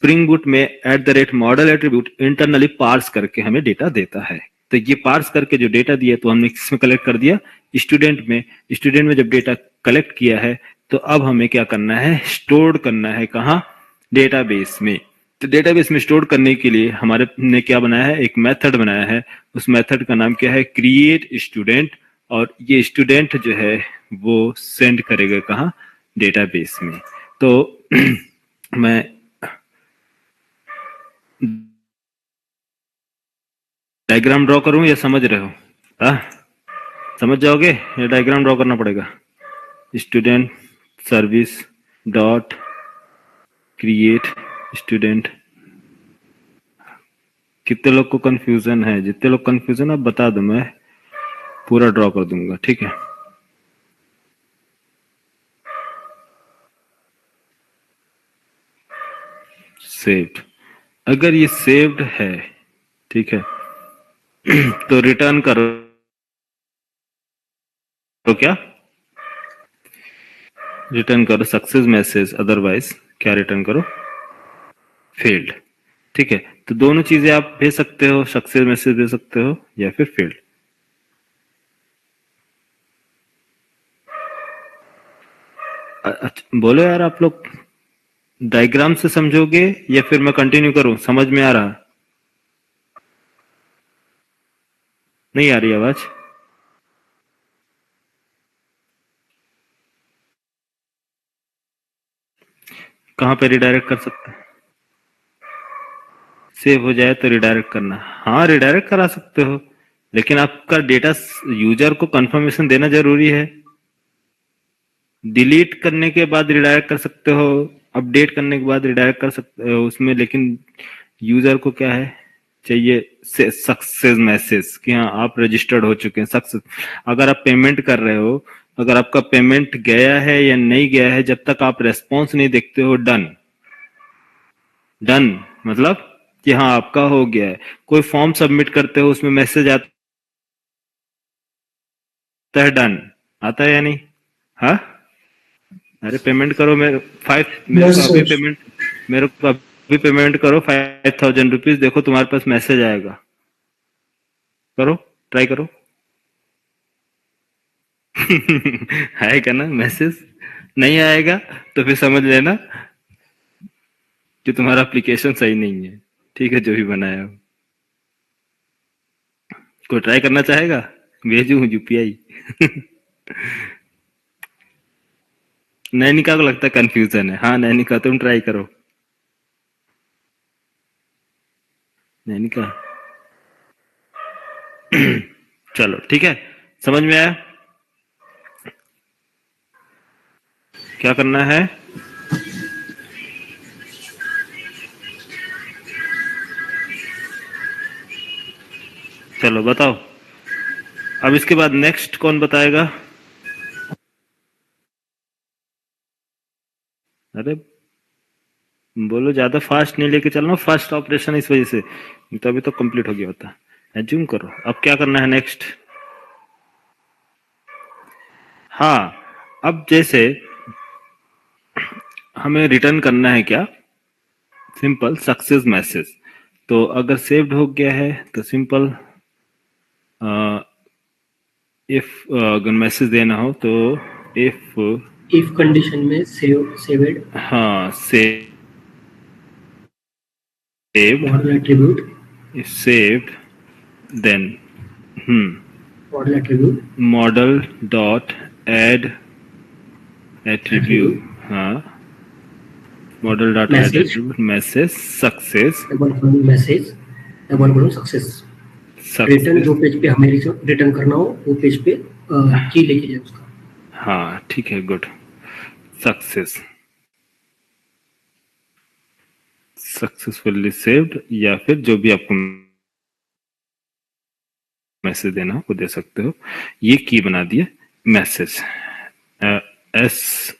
स्प्रिंग बूट में @model एट्रीब्यूट इंटरनली पार्स करके हमें डेटा देता है। तो ये पार्स करके जो डेटा दिया तो हमने किसमें कलेक्ट कर दिया, स्टूडेंट में। स्टूडेंट में जब डेटा कलेक्ट किया है तो अब हमें क्या करना है, स्टोर करना है कहाँ, डेटाबेस में। तो डेटाबेस में स्टोर करने के लिए हमारे ने क्या बनाया है, एक मेथड बनाया है। उस मेथड का नाम क्या है, क्रिएट स्टूडेंट। और ये स्टूडेंट जो है वो सेंड करेगा कहाँ, डेटाबेस में। तो मैं डायग्राम ड्रॉ करूं या समझ रहे हो? हाँ, समझ जाओगे या डायग्राम ड्रॉ करना पड़ेगा? Student service dot create student. कितने लोग को कंफ्यूजन है? जितने लोग कंफ्यूजन आप बता दो, मैं पूरा ड्रॉ कर दूंगा, ठीक है। सेव्ड, अगर ये सेव्ड है, ठीक है, तो रिटर्न करो। तो क्या रिटर्न करो, सक्सेस मैसेज, अदरवाइज क्या रिटर्न करो, फेल्ड। ठीक है, तो दोनों चीजें आप भेज सकते हो, सक्सेस मैसेज भेज सकते हो या फिर फेल्ड। अच्छा बोलो यार, आप लोग डायग्राम से समझोगे या फिर मैं कंटिन्यू करूं? समझ में आ रहा? नहीं आ रही आवाज? कहां पे रिडायरेक्ट कर सकते हैं? सेव हो जाए तो रिडायरेक्ट करना, हाँ रिडायरेक्ट करा सकते हो, लेकिन आपका डेटा यूजर को कंफर्मेशन देना जरूरी है। डिलीट करने के बाद रिडायरेक्ट कर सकते हो, अपडेट करने के बाद रिडायरेक्ट कर सकते हो उसमें, लेकिन यूजर को क्या है चाहिए, सक्सेस मैसेज कि हाँ आप रजिस्टर्ड हो चुके हैं, सक्सेस। अगर आप पेमेंट कर रहे हो, अगर आपका पेमेंट गया है या नहीं गया है, जब तक आप रेस्पॉन्स नहीं देखते हो, डन। डन मतलब कि हाँ आपका हो गया है। कोई फॉर्म सबमिट करते हो, उसमें मैसेज आता है डन, आता है या नहीं? हाँ, अरे पेमेंट करो, मेरे फाइव, मेरे यस को अभी सर। पेमेंट, मेरे को अभी पेमेंट करो 5000 रुपीज, देखो तुम्हारे पास मैसेज आएगा। करो, ट्राई करो। आएगा ना मैसेज? नहीं आएगा तो फिर समझ लेना कि तुम्हारा एप्लीकेशन सही नहीं है, ठीक है, जो भी बनाया हो। कोई ट्राई करना चाहेगा? भेजू यूपीआई। नैनिका को लगता है कंफ्यूजन है, हाँ नैनिका तुम ट्राई करो। नैनिका चलो ठीक है, समझ में आया क्या करना है? चलो बताओ, अब इसके बाद नेक्स्ट कौन बताएगा? अरे बोलो, ज्यादा फास्ट नहीं लेके चलना, फर्स्ट ऑपरेशन इस वजह से, तो अभी तो कंप्लीट हो गया होता। एज्यूम करो अब क्या करना है नेक्स्ट। हाँ, अब जैसे हमें रिटर्न करना है क्या, सिंपल सक्सेस मैसेज। तो अगर सेव्ड हो गया है तो सिंपल, इफ अगर मैसेज देना हो तो इफ, इफ कंडीशन में सेवेड हाँ saved, model attribute, if saved then model attribute model dot add attribute, attribute हाँ model dot add message attribute message success, double colon message double colon success. Return success, जो page पे हमें return करना हो वो page पे की लेके जाए उसका। हाँ ठीक है, गुड। सक्सेस, सक्सेसफुली सेव्ड, या फिर जो भी आपको मैसेज देना हो वो दे सकते हो। ये की बना दिए मैसेज, एस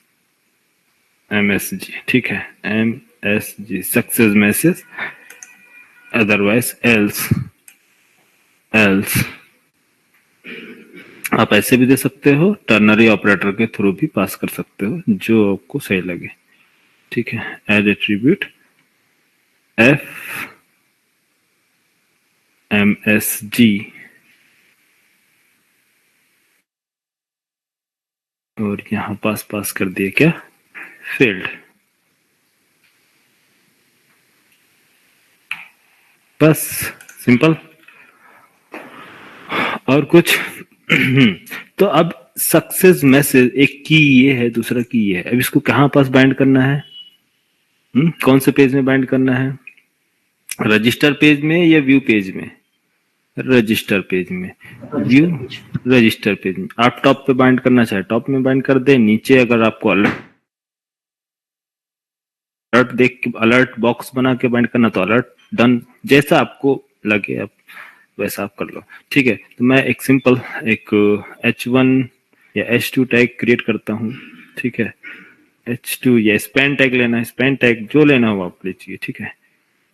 MSG, ठीक है, MSG success message, otherwise else आप ऐसे भी दे सकते हो, टर्नरी ऑपरेटर के थ्रू भी पास कर सकते हो, जो आपको सही लगे, ठीक है। एड एट्रीब्यूट FMSG और यहां पास कर दिए क्या, फील्ड, बस सिंपल। और कुछ तो अब सक्सेस मैसेज, एक की ये है, दूसरा की ये है, अब इसको कहां पास बाइंड करना है, कौन से पेज में बाइंड करना है, रजिस्टर पेज में या व्यू पेज में, रजिस्टर पेज में, view register page. Register page में। आप टॉप पे बाइंड करना चाहे टॉप में बाइंड कर दे, नीचे अगर आपको अलर्ट देख के अलर्ट बॉक्स बना के बाइंड करना तो अलर्ट डन, जैसा आपको लगे आप वैसा आप कर लो, ठीक है। तो मैं एक सिंपल एक H1 या H2 टैग क्रिएट करता हूँ, ठीक है। H2 या स्पैन टैग लेना है, स्पैन टैग जो लेना हो आप लीजिए, ठीक है।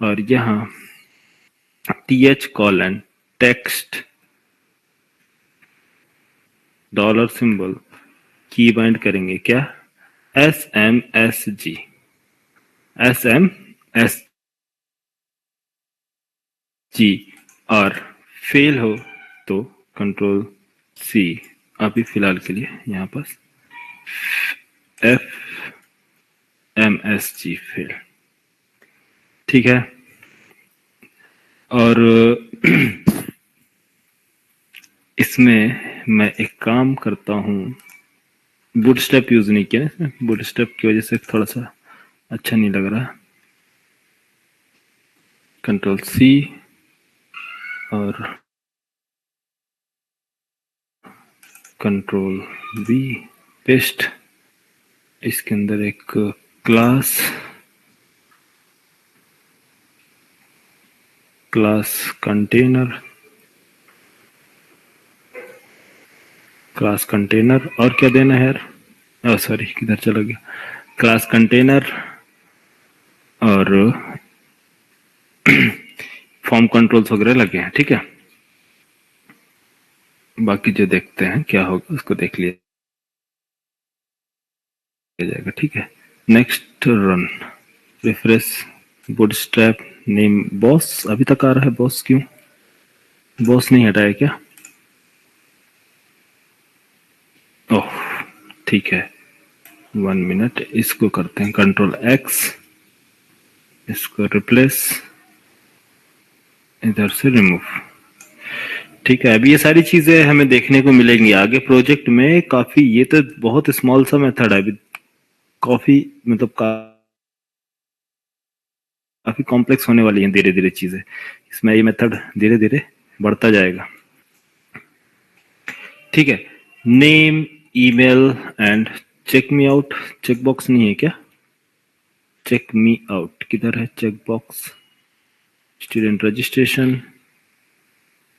और यहाँ TH colon text dollar symbol की बाइंड करेंगे क्या, SMSG और फेल हो तो कंट्रोल C, अभी फिलहाल के लिए यहाँ पास FMSG फेल, ठीक है। और इसमें मैं एक काम करता हूँ, बूटस्ट्रैप यूज नहीं किया, बूटस्ट्रैप की वजह से थोड़ा सा अच्छा नहीं लग रहा, कंट्रोल C और कंट्रोल V पेस्ट, इसके अंदर एक क्लास कंटेनर और क्या देना है यार, सॉरी किधर चला गया, क्लास कंटेनर और फॉर्म कंट्रोल्स वगैरह लगे हैं, ठीक है। बाकी जो देखते हैं क्या होगा उसको देख लिया जाएगा, ठीक है। Next run, refresh, bootstrap name boss अभी तक आ रहा है, बॉस क्यों, बॉस नहीं हटाया क्या, ओह ठीक है, 1 मिनट, इसको करते हैं कंट्रोल X, इसको रिप्लेस, इधर से रिमूव, ठीक है। अब ये सारी चीजें हमें देखने को मिलेंगी आगे प्रोजेक्ट में, काफी ये तो बहुत स्मॉल सा मेथड है, अभी काफी मतलब काफी कॉम्प्लेक्स होने वाली है धीरे धीरे चीजें, इसमें ये मेथड धीरे धीरे बढ़ता जाएगा, ठीक है। Name, email and check me out, check box नहीं है क्या, चेक मी आउट किधर है, check box, student registration,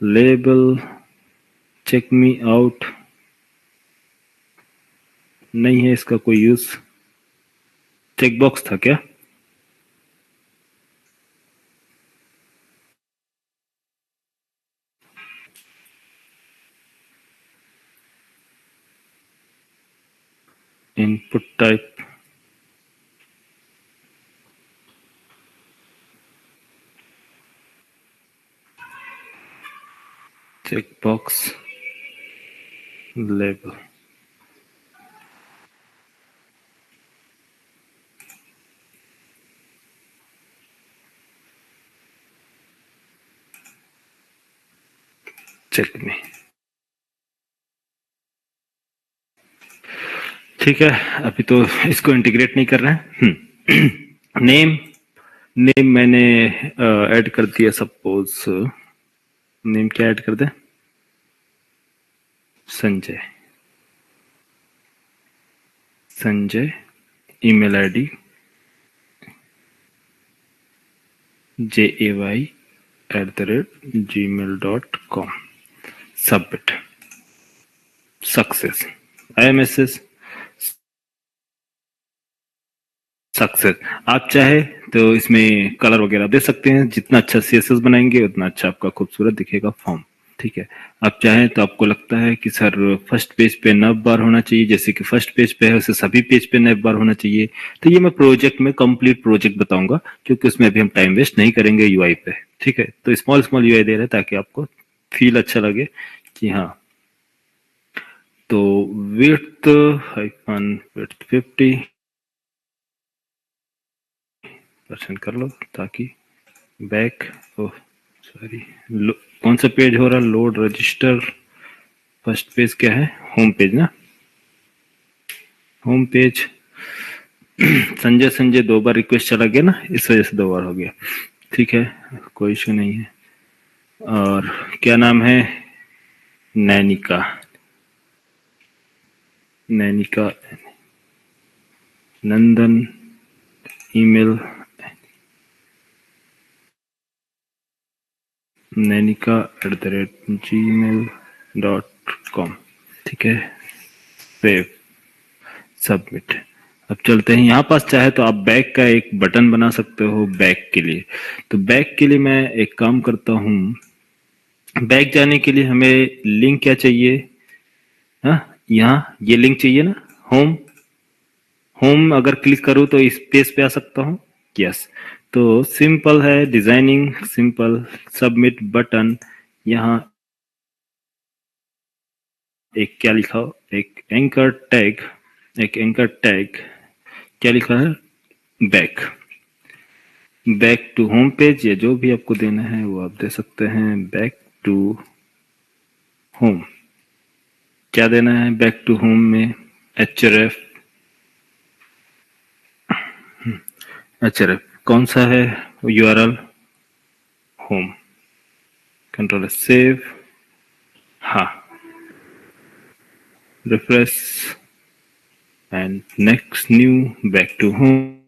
label, check me out नहीं है इसका कोई यूज, चेक बॉक्स था क्या, input type, check box, label, check me, ठीक है। अभी तो इसको इंटीग्रेट नहीं कर रहे हैं। नेम, नेम मैंने ऐड कर दिया, सपोज नेम क्या ऐड कर दे, Sanjay, Sanjay, email ID jay@gmail.com, submit, success, आया मैसेज, सक्सेस। आप चाहे तो इसमें कलर वगैरह दे सकते हैं, जितना अच्छा सीएसएस बनाएंगे उतना अच्छा आपका खूबसूरत दिखेगा फॉर्म। ठीक है, आप चाहें तो आपको लगता है कि सर फर्स्ट पेज पे नव बार होना चाहिए, जैसे कि फर्स्ट पेज पे है उसे सभी पेज पे नव बार होना चाहिए, तो ये मैं प्रोजेक्ट में कंप्लीट प्रोजेक्ट बताऊंगा, क्योंकि उसमें अभी हम टाइम वेस्ट नहीं करेंगे यूआई पे। ठीक है, तो स्मॉल स्मॉल यूआई दे रहे हैं ताकि आपको फील अच्छा लगे कि हाँ। तो विड्थ हाइफन विड्थ 50% कर लो, ताकि बैक, ओह सॉरी, कौन सा पेज हो रहा, लोड रजिस्टर, फर्स्ट पेज क्या है, होम पेज ना, होम पेज। संजय संजय 2 बार रिक्वेस्ट चला गया ना, इस वजह से 2 बार हो गया। ठीक है, कोई इशू नहीं है। और क्या नाम है, नैनिका, नैनिका नंदन, ईमेल nainika@gmail.com। ठीक है, सेव, सबमिट। अब चलते हैं यहाँ पास, चाहे तो आप बैक का एक बटन बना सकते हो बैक के लिए। तो बैक के लिए मैं एक काम करता हूँ, बैक जाने के लिए हमें लिंक क्या चाहिए, हाँ यहाँ ये लिंक चाहिए ना, होम। होम अगर क्लिक करूँ तो इस पेज पे आ सकता हूँ, यस। तो सिंपल है, डिजाइनिंग सिंपल, सबमिट बटन, यहाँ एक क्या लिखा हो, एक एंकर टैग, एक एंकर टैग क्या लिखा है, back, back to home page, या जो भी आपको देना है वो आप दे सकते हैं, बैक टू होम। क्या देना है बैक टू होम में, href, href कौन सा है, यूआरएल होम, कंट्रोल सेव, हाँ, refresh and next new back to home.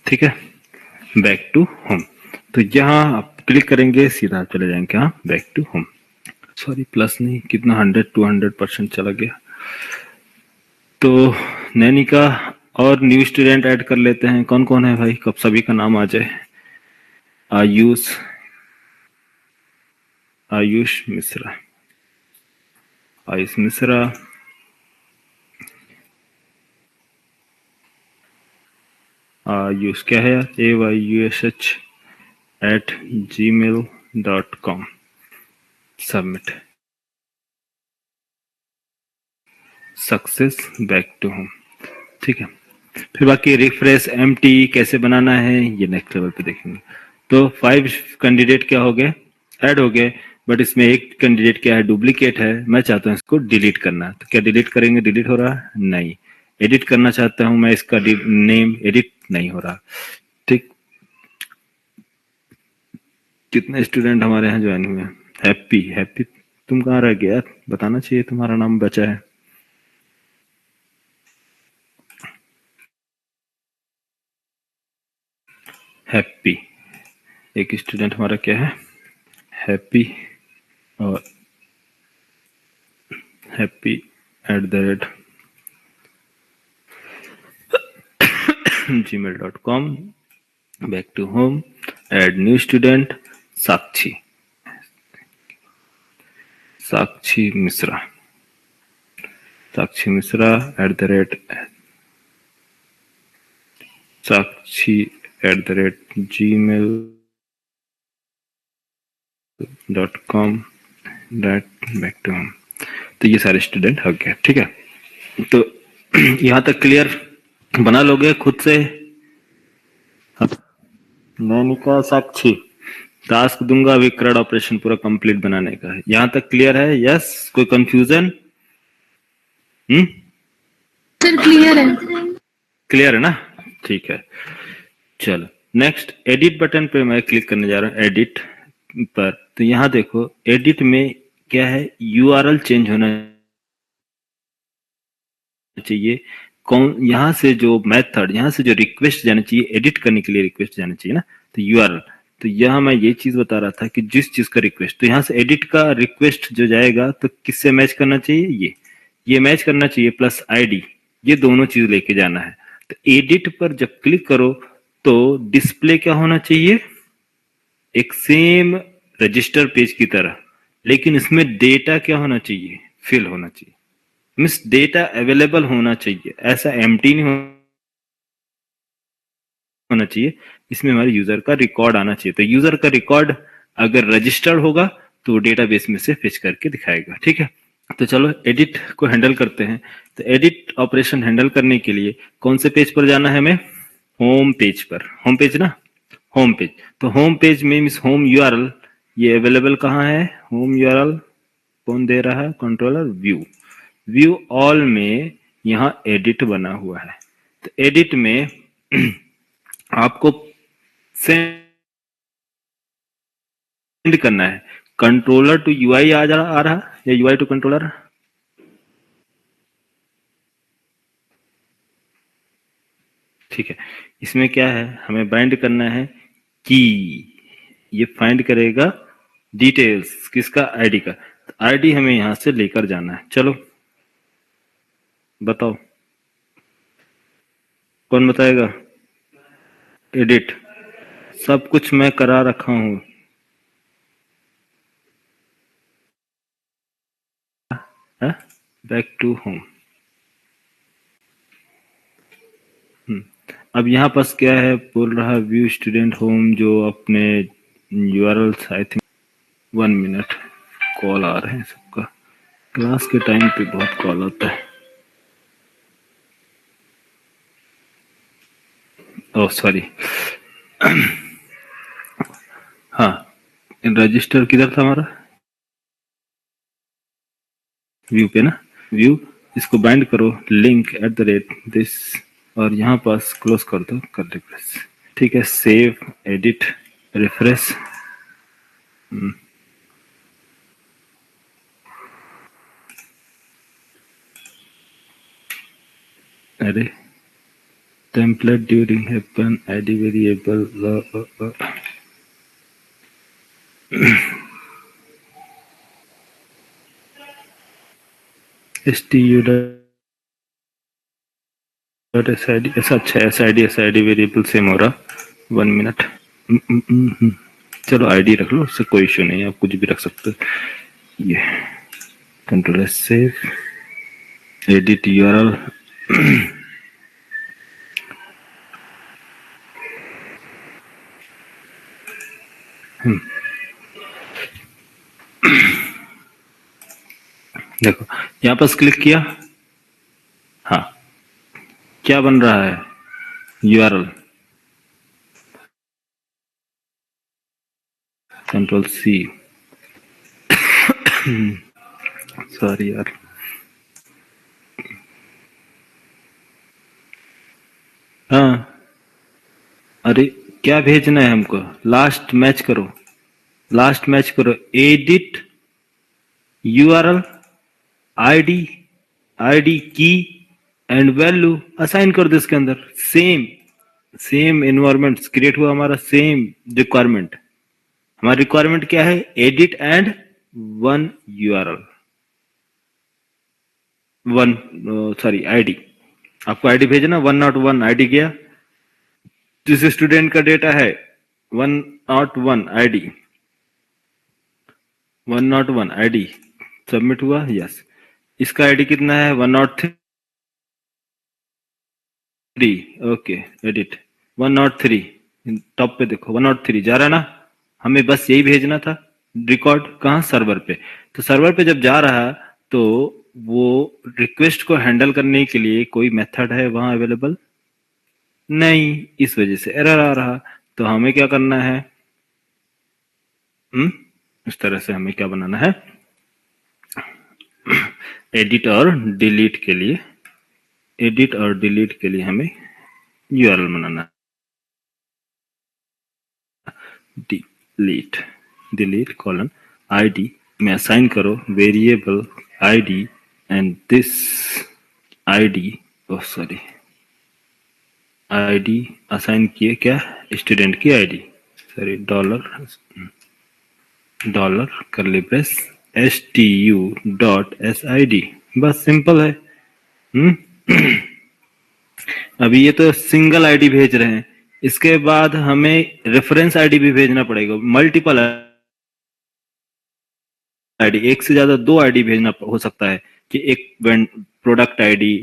ठीक है, बैक टू होम। तो यहाँ आप क्लिक करेंगे सीधा चले जाएंगे कहाँ, back to home. Sorry plus नहीं, कितना 100-200% चला गया। तो नैनिका और न्यू स्टूडेंट ऐड कर लेते हैं, कौन कौन है भाई, कब सभी का नाम आ जाए। आयुष, आयुष मिश्रा, आयुष मिश्रा, आयुष क्या है, ayush@gmail.com, submit, success, back to home. ठीक है, फिर बाकी रिफ्रेश एम्प्टी कैसे बनाना है ये नेक्स्ट लेवल पे देखेंगे। तो 5 कैंडिडेट क्या हो गए, ऐड हो गए, बट इसमें एक कैंडिडेट क्या है, डुप्लीकेट है, मैं चाहता हूँ इसको डिलीट करना। तो क्या डिलीट करेंगे, डिलीट हो रहा है नहीं, एडिट करना चाहता हूँ मैं, इसका नेम एडिट नहीं हो रहा। ठीक, कितने स्टूडेंट हमारे यहाँ ज्वाइन हुए हैं, हैप्पी, हैप्पी तुम कहाँ रह गया यार, बताना चाहिए तुम्हारा नाम बचा है। हैप्पी, एक स्टूडेंट हमारा क्या है, हैप्पी, और happy@gmail.com, back to home, add new student, Sakshi, Sakshi Mishra, Sakshi Mishra saakshi@gmail.com, back to home. तो ये सारे स्टूडेंट हो गए। ठीक है, तो यहाँ तक क्लियर, बना लोगे खुद से। नैनिका साक्षी, टास्क दूंगा विक्रड ऑपरेशन पूरा कंप्लीट बनाने का है। यहाँ तक क्लियर है, यस, कोई कंफ्यूजन, सर क्लियर है। क्लियर है ना, ठीक है। चलो नेक्स्ट, एडिट बटन पे मैं क्लिक करने जा रहा हूँ, एडिट पर। तो यहाँ देखो एडिट में क्या है, यूआरएल चेंज होना चाहिए, कौन यहाँ से जो मेथड, यहाँ से जो रिक्वेस्ट जाना चाहिए, एडिट करने के लिए रिक्वेस्ट जाना चाहिए ना, तो यूआरएल। तो यहाँ मैं ये चीज बता रहा था कि जिस चीज का रिक्वेस्ट, तो यहाँ से एडिट का रिक्वेस्ट जो जाएगा तो किससे मैच करना चाहिए, ये मैच करना चाहिए प्लस आईडी। ये दोनों चीज लेके जाना है। तो एडिट पर जब क्लिक करो तो डिस्प्ले क्या होना चाहिए, एक सेम रजिस्टर पेज की तरह, लेकिन इसमें डेटा क्या होना चाहिए, फिल होना चाहिए, मीन्स डेटा अवेलेबल होना चाहिए, ऐसा एम्प्टी नहीं होना चाहिए। इसमें हमारे यूजर का रिकॉर्ड आना चाहिए। तो यूजर का रिकॉर्ड अगर रजिस्टर्ड होगा तो डेटाबेस में से फेच करके दिखाएगा। ठीक है, तो चलो एडिट को हैंडल करते हैं। तो एडिट ऑपरेशन हैंडल करने के लिए कौन से पेज पर जाना है हमें, होम पेज पर। होम पेज ना, होम पेज। तो होम पेज में मीन्स होम यूआरएल ये अवेलेबल कहाँ है, होम यूआरएल कौन दे रहा है, कंट्रोलर व्यू। व्यू ऑल में यहाँ एडिट बना हुआ है। तो एडिट में आपको सेंड करना है, कंट्रोलर टू यूआई आ रहा या यूआई टू कंट्रोलर, ठीक है। इसमें क्या है, हमें बाइंड करना है की, ये फाइंड करेगा डिटेल्स किसका, आईडी का। आईडी हमें यहां से लेकर जाना है। चलो बताओ, कौन बताएगा। एडिट सब कुछ मैं करा रखा हूं, बैक टू होम। अब यहाँ पास क्या है, बोल रहा व्यू स्टूडेंट होम, जो अपने URL I think 1 minute, call आ रहे हैं सबका, क्लास के टाइम पे बहुत कॉल आता है। ओह सॉरी, हाँ रजिस्टर किधर था हमारा, व्यू पे ना, व्यू, इसको बाइंड करो लिंक @this, और यहाँ पास क्लोज कर दो, कर रिफ्रेश। ठीक है, सेव एडिट रिफ्रेश। अरे template during happen ID variable stu dot S I D, ऐसा अच्छा S I D variable same हो रहा, 1 मिनट। चलो आईडी रख लो, उससे कोई इशू नहीं है, आप कुछ भी रख सकते हो। ये control S, save edit URL, देखो यहाँ पर क्लिक किया, हाँ क्या बन रहा है, यूआरएल, कंट्रोल सी, सॉरी यार, हाँ अरे क्या भेजना है हमको, लास्ट मैच करो, लास्ट मैच करो, एडिट यूआरएल आईडी, आईडी की एंड वैल्यू असाइन कर दो इसके अंदर। सेम सेम एनवायरमेंट क्रिएट हुआ हमारा, सेम रिक्वायरमेंट। हमारी रिक्वायरमेंट क्या है, edit and 1 URL, 1 sorry ID, आपको आईडी भेजना 101 आईडी गया, जिस स्टूडेंट का डेटा है 101 आईडी, 101 आईडी सबमिट हुआ, यस। इसका आईडी कितना है, 103, ओके एडिट 103, टॉप पे देखो 103 जा रहा है ना, हमें बस यही भेजना था, रिकॉर्ड कहाँ, सर्वर पे। तो सर्वर पे जब जा रहा तो वो रिक्वेस्ट को हैंडल करने के लिए कोई मेथड है वहां अवेलेबल नहीं, इस वजह से एरर आ रहा। तो हमें क्या करना है, इस तरह से हमें क्या बनाना है, एडिट और डिलीट के लिए, एडिट और डिलीट के लिए हमें यूआरएल बनाना, डिलीट, डिलीट कॉलन आईडी में असाइन करो variable ID and this ID, oh sorry, ID assign किए क्या, स्टूडेंट की आईडी, सॉरी डॉलर करली ब्रेस stu.sid, बस सिंपल है। अभी ये तो सिंगल आईडी भेज रहे हैं, इसके बाद हमें रेफरेंस आईडी भी भेजना पड़ेगा, मल्टीपल आईडी, एक से ज्यादा 2 आईडी भेजना हो सकता है कि एक प्रोडक्ट आईडी,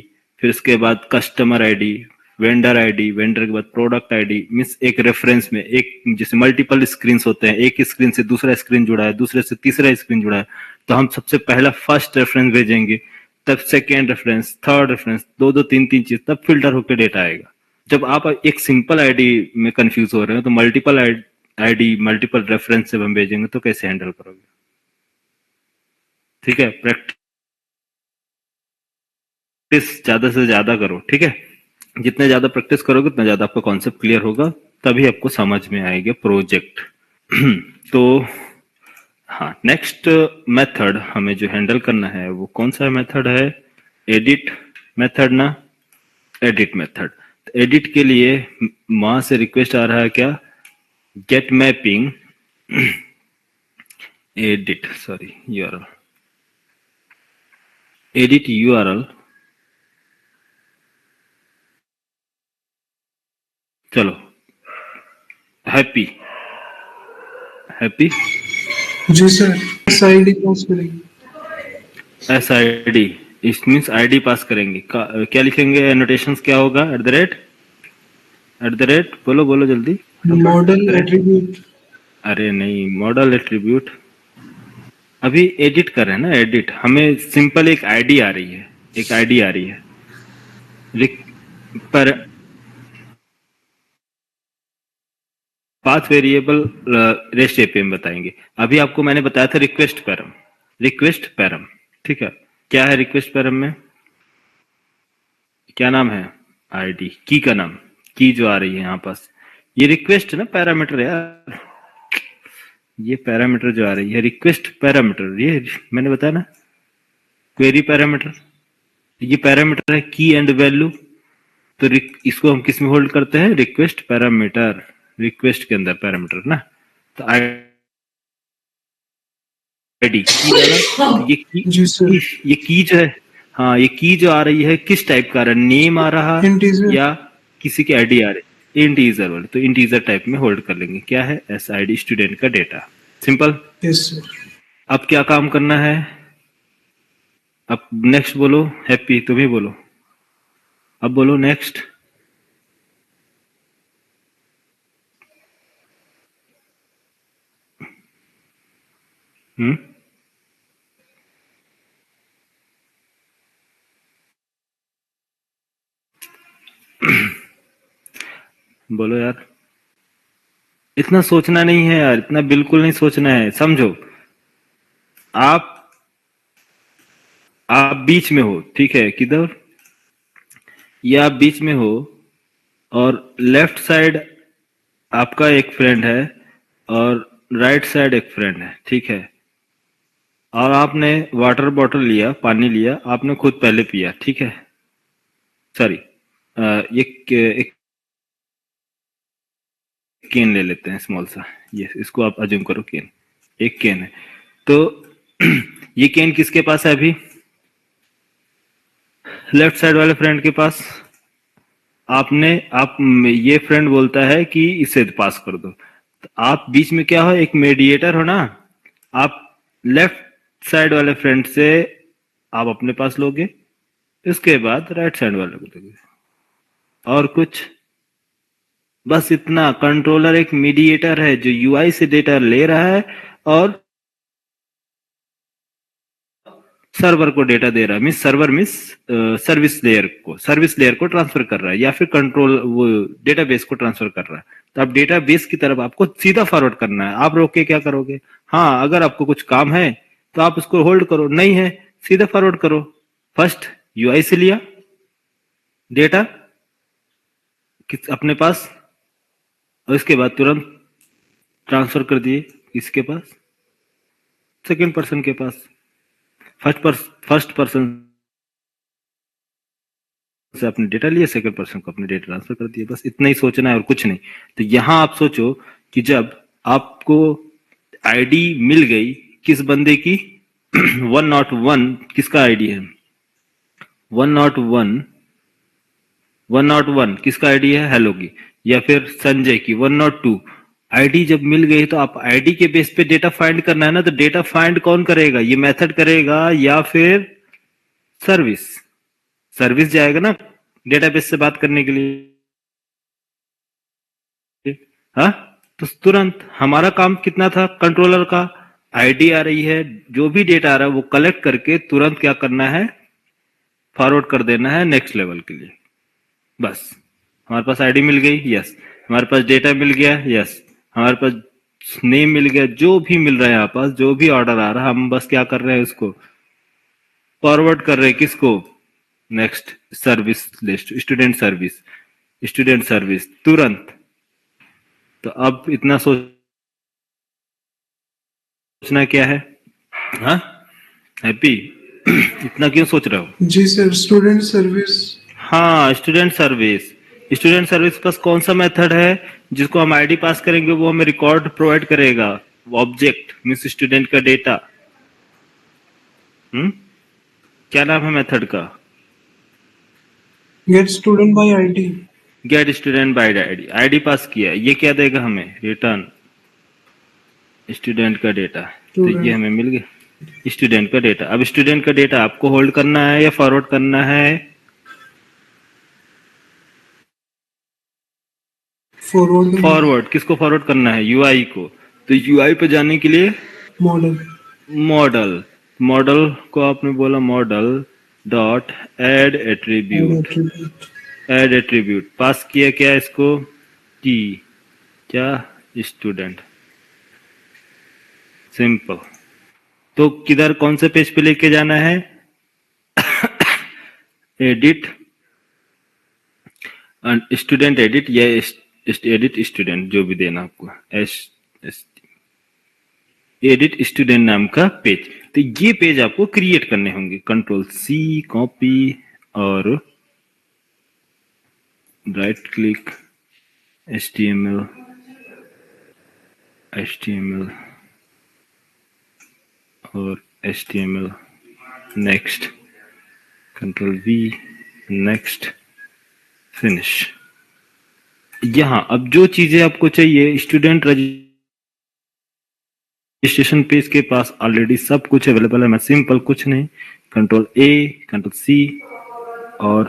फिर उसके बाद customer ID, vendor ID, vendor के बाद प्रोडक्ट आईडी, मीन्स एक रेफरेंस में एक, जैसे मल्टीपल स्क्रीन होते हैं, एक स्क्रीन से दूसरा स्क्रीन जुड़ा है, दूसरे से तीसरा स्क्रीन जुड़ा है, तो हम सबसे पहला फर्स्ट रेफरेंस भेजेंगे, तब सेकेंड रेफरेंस, थर्ड रेफरेंस, दो दो तीन तीन चीज, तब फिल्टर होकर डेटा आएगा। जब आप एक सिंपल आईडी में कंफ्यूज हो रहे हो तो मल्टीपल आईडी मल्टीपल रेफरेंस से हम भेजेंगे तो कैसे हैंडल करोगे? ठीक है, प्रैक्टिस ज्यादा से ज्यादा करो, ठीक है। जितने ज्यादा प्रैक्टिस करोगे उतना ज्यादा आपका कॉन्सेप्ट क्लियर होगा, तभी आपको समझ में आएगा प्रोजेक्ट। तो हाँ, नेक्स्ट मेथड हमें जो हैंडल करना है वो कौन सा मेथड है? एडिट मेथड ना, एडिट मेथड। एडिट के लिए वहां से रिक्वेस्ट आ रहा है क्या? Get mapping edit, sorry, URL, edit URL. चलो, Happy Happy ji sir, SID pass करेंगे। SID, इस मीन्स आईडी पास करेंगे। क्या लिखेंगे? एनोटेशंस क्या होगा? एट द रेट, बोलो बोलो जल्दी। Model attribute. अरे नहीं, मॉडल एट्रीब्यूट अभी एडिट कर रहे हैं ना, एडिट। हमें सिंपल एक आईडी आ रही है, एक आईडी आ रही है पर पाथ वेरिएबल रेस्ट एपीआई में बताएंगे। अभी आपको मैंने बताया था रिक्वेस्ट पैरम, रिक्वेस्ट पैरम, ठीक है। क्या है रिक्वेस्ट पैरम में? क्या नाम है? आईडी, की का नाम, की जो आ रही है यहाँ पास, ये रिक्वेस्ट ना पैरामीटर है यार, ये पैरामीटर जो आ रही है रिक्वेस्ट पैरामीटर, ये मैंने बताया ना क्वेरी पैरामीटर, ये पैरामीटर है की एंड वैल्यू। तो इसको हम किस में होल्ड करते हैं? रिक्वेस्ट पैरामीटर, रिक्वेस्ट के अंदर पैरामीटर ना। तो आईडी की डाला, ये की जो है, हाँ, ये की जो आ रही है किस टाइप का आ रहा है? नेम आ रहा या किसी की आईडी आ रही? इंटीजर वाले, तो इंटीजर टाइप में होल्ड कर लेंगे। क्या है? SID, स्टूडेंट का डेटा। सिंपल। Yes sir. अब क्या काम करना है? अब नेक्स्ट बोलो, हैप्पी तुम ही बोलो, अब बोलो नेक्स्ट। बोलो यार, इतना सोचना नहीं है यार, इतना बिल्कुल नहीं सोचना है, समझो। आप बीच में हो, ठीक है, किधर? ये आप बीच में हो और लेफ्ट साइड आपका एक फ्रेंड है और राइट साइड एक फ्रेंड है, ठीक है। और आपने वाटर बॉटल लिया, पानी लिया, आपने खुद पहले पिया, ठीक है। सॉरी, एक केन ले लेते हैं स्मॉल सा, ये इसको आप अज्यूम करो केन, एक केन है। तो ये केन किसके पास है अभी? लेफ्ट साइड वाले फ्रेंड के पास। ये फ्रेंड बोलता है कि इसे पास कर दो, तो आप बीच में क्या हो? एक मीडिएटर हो ना। आप लेफ्ट साइड वाले फ्रेंड से आप अपने पास लोगे, इसके बाद राइट साइड वाले को दोगे, और कुछ बस इतना। कंट्रोलर एक मीडिएटर है जो UI से डेटा ले रहा है और सर्वर को डेटा दे रहा है, सर्विस लेयर को ट्रांसफर कर रहा है, या फिर कंट्रोल वो डेटाबेस को ट्रांसफर कर रहा है। तो अब डेटाबेस की तरफ आपको सीधा फॉरवर्ड करना है। आप रोक के क्या करोगे? हाँ, अगर आपको कुछ काम है तो आप उसको होल्ड करो, नहीं है सीधा फॉरवर्ड करो। फर्स्ट UI से लिया डेटा अपने पास, और इसके बाद तुरंत ट्रांसफर कर दिए किसके पास? सेकेंड पर्सन के पास। फर्स्ट पर्सन से अपने डेटा लिए, सेकंड पर्सन को अपने डेटा ट्रांसफर कर दिए, बस इतना ही सोचना है और कुछ नहीं। तो यहां आप सोचो कि जब आपको आईडी मिल गई किस बंदे की 101, किसका आईडी है? 101 101 किसका आईडी है? हेलो की। या फिर संजय की। 102 आईडी जब मिल गई तो आप आईडी के बेस पे डेटा फाइंड करना है ना, तो डेटा फाइंड कौन करेगा? ये मेथड करेगा या फिर सर्विस? सर्विस जाएगा ना डेटाबेस से बात करने के लिए। हाँ, तो तुरंत हमारा काम कितना था कंट्रोलर का? आईडी आ रही है, जो भी डेटा आ रहा है वो कलेक्ट करके तुरंत क्या करना है? फॉरवर्ड कर देना है नेक्स्ट लेवल के लिए। बस हमारे पास आईडी मिल गई, यस। हमारे पास डेटा मिल गया, यस। हमारे पास नेम मिल गया, जो भी मिल रहा है यहाँ पास, जो भी ऑर्डर आ रहा है, हम बस क्या कर रहे हैं? उसको फॉरवर्ड कर रहे हैं। किसको? Next service list, student service. Student service तुरंत। तो अब इतना सोचना क्या है? हाँ हैप्पी, इतना क्यों सोच रहे हो? जी सर, स्टूडेंट सर्विस। हाँ, स्टूडेंट सर्विस। स्टूडेंट सर्विस पास कौन सा मेथड है जिसको हम आईडी पास करेंगे वो हमें रिकॉर्ड प्रोवाइड करेगा? ऑब्जेक्ट मीन्स स्टूडेंट का डेटा। क्या नाम है मेथड का? Get student by ID. Get student by ID. ID pass किया, ये क्या देगा हमें? रिटर्न स्टूडेंट का डेटा। तो ये हमें मिल गया स्टूडेंट का डेटा। अब स्टूडेंट का डेटा आपको होल्ड करना है या फॉरवर्ड करना है? फॉरवर्ड। फॉरवर्ड। किसको फॉरवर्ड करना है? यूआई को। तो यूआई पे जाने के लिए मॉडल। मॉडल। मॉडल को आपने बोला model dot add attribute. Add attribute pass किया क्या इसको? की क्या? स्टूडेंट। सिंपल। तो किधर कौन से पेज पे लेके जाना है? एडिट स्टूडेंट एडिट या एडिट स्टूडेंट, जो भी देना आपको। एडिट स्टूडेंट नाम का पेज। तो ये पेज आपको क्रिएट करने होंगे। कंट्रोल सी कॉपी और राइट क्लिक HTML और HTML next, control V next, finish. यहां अब जो चीजें आपको चाहिए, स्टूडेंट रजिस्ट्रेशन पेज के पास ऑलरेडी सब कुछ अवेलेबल है। मैं सिंपल कुछ नहीं, कंट्रोल A कंट्रोल C और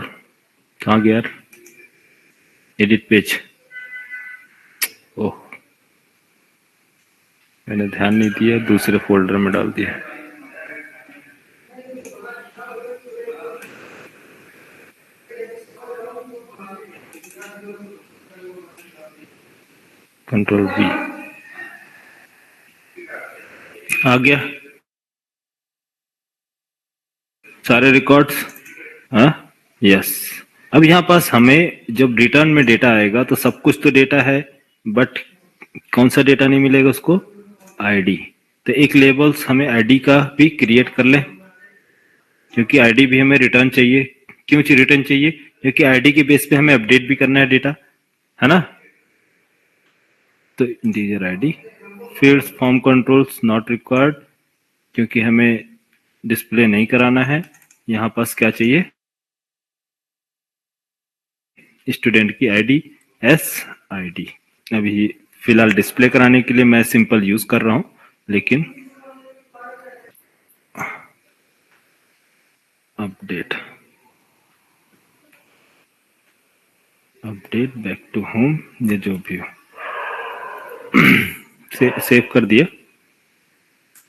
कहां गया? Edit page. ओह, मैंने ध्यान नहीं दिया, दूसरे फोल्डर में डाल दिया। कंट्रोल V आ गया सारे रिकॉर्ड्स। हाँ यस। अब यहाँ पास हमें जब रिटर्न में डेटा आएगा तो सब कुछ तो डेटा है, बट कौन सा डेटा नहीं मिलेगा उसको? आईडी। तो एक लेबल्स हमें आईडी का भी क्रिएट कर लें, क्योंकि आईडी भी हमें रिटर्न चाहिए। क्यों रिटर्न चाहिए? क्योंकि आईडी के बेस पे हमें अपडेट भी करना है डेटा, है ना? तो integer ID fields form controls not required, क्योंकि हमें डिस्प्ले नहीं कराना है। यहाँ पास क्या चाहिए? स्टूडेंट की आईडी SID। अभी फिलहाल डिस्प्ले कराने के लिए मैं सिंपल यूज कर रहा हूं, लेकिन अपडेट बैक टू होम, ये जो भी हो सेव कर दिया।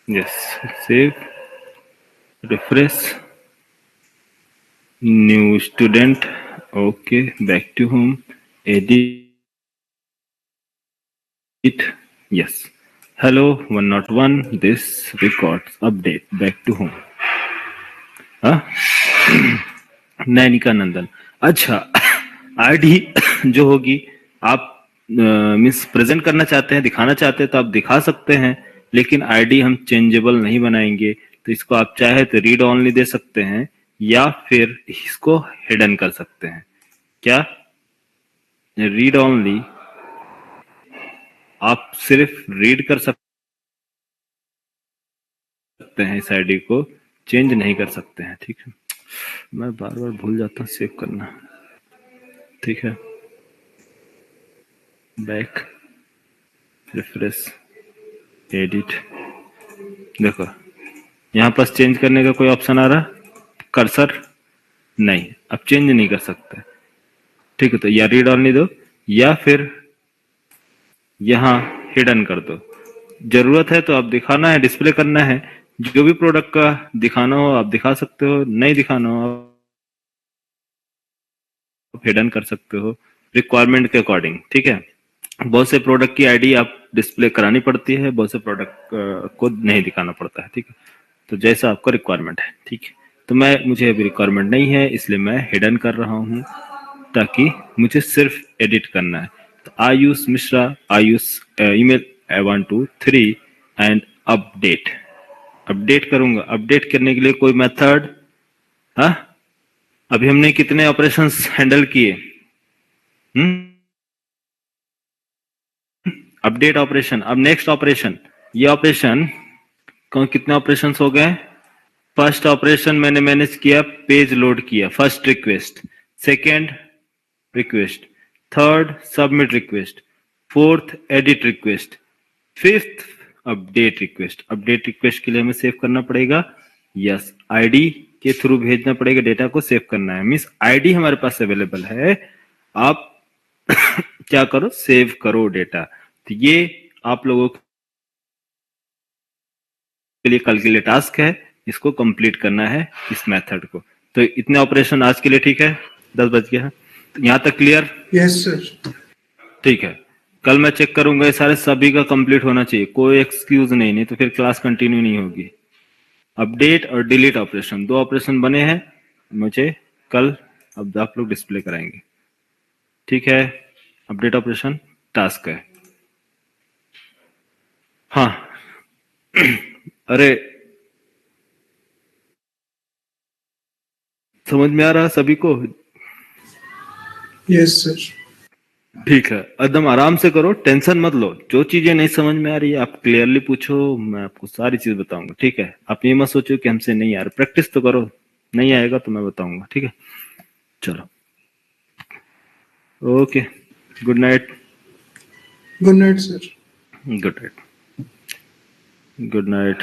Yes, save, refresh, new student, okay, back to home, edit, yes, hello 101 this records update back to home. Nainika Nandan. अच्छा, आईडी जो होगी आप मिस प्रेजेंट करना चाहते हैं, दिखाना चाहते हैं तो आप दिखा सकते हैं, लेकिन आईडी हम चेंजेबल नहीं बनाएंगे। तो इसको आप चाहे तो रीड ओनली दे सकते हैं या फिर इसको हिडन कर सकते हैं। क्या? रीड ओनली आप सिर्फ रीड कर सकते हैं, इस आईडी को चेंज नहीं कर सकते हैं। ठीक है, मैं बार बार भूल जाता हूँ सेव करना। ठीक है, बैक, रिफ्रेश, एडिट। देखो यहाँ पास चेंज करने का कोई ऑप्शन आ रहा, कर्सर नहीं, अब चेंज नहीं कर सकते। ठीक है, तो या रीड ऑनली दो या फिर यहाँ हिडन कर दो। जरूरत है तो आप दिखाना है, डिस्प्ले करना है, जो भी प्रोडक्ट का दिखाना हो आप दिखा सकते हो, नहीं दिखाना हो आप हिडन कर सकते हो रिक्वायरमेंट के अकॉर्डिंग। ठीक है, बहुत से प्रोडक्ट की आईडी आप डिस्प्ले करानी पड़ती है, बहुत से प्रोडक्ट को नहीं दिखाना पड़ता है। ठीक है, तो जैसा आपका रिक्वायरमेंट है। ठीक है, तो मुझे अभी रिक्वायरमेंट नहीं है इसलिए मैं हिडन कर रहा हूँ, ताकि मुझे सिर्फ एडिट करना है। तो Ayush Mishra, Ayush email 1 2 3 and update. Update करूंगा, अपडेट करने के लिए कोई मेथड, हाँ अभी हमने कितने ऑपरेशंस हैंडल किए? अपडेट ऑपरेशन, अब नेक्स्ट ऑपरेशन, ये ऑपरेशन कितने ऑपरेशन हो गए? फर्स्ट ऑपरेशन मैंने मैनेज किया, पेज लोड किया, first request, second request, third submit request, fourth edit request, fifth update request. Update request के लिए हमें सेव करना पड़ेगा, यस आईडी के थ्रू भेजना पड़ेगा, डेटा को सेव करना है। मीन्स आईडी हमारे पास अवेलेबल है, आप क्या करो, सेव करो डेटा। तो ये आप लोगों के लिए कल के लिए टास्क है, इसको कंप्लीट करना है इस मेथड को। तो इतने ऑपरेशन आज के लिए ठीक है, 10 बज गया है, तो यहाँ तक क्लियर? Yes, sir. ठीक है, कल मैं चेक करूंगा ये सारे सभी का कंप्लीट होना चाहिए, कोई एक्सक्यूज नहीं तो फिर क्लास कंटिन्यू नहीं होगी। अपडेट और डिलीट ऑपरेशन, 2 ऑपरेशन बने हैं, मुझे कल अब आप लोग डिस्प्ले कराएंगे। ठीक है, अपडेट ऑपरेशन टास्क है। हाँ अरे समझ में आ रहा सभी को? Yes, sir. ठीक है, एकदम आराम से करो, टेंशन मत लो। जो चीजें नहीं समझ में आ रही है आप क्लियरली पूछो, मैं आपको सारी चीज बताऊंगा। ठीक है, आप ये मत सोचो कि हमसे नहीं आ रहा, प्रैक्टिस तो करो, नहीं आएगा तो मैं बताऊंगा। ठीक है, चलो okay, good night. Good night, sir. Good night, good night.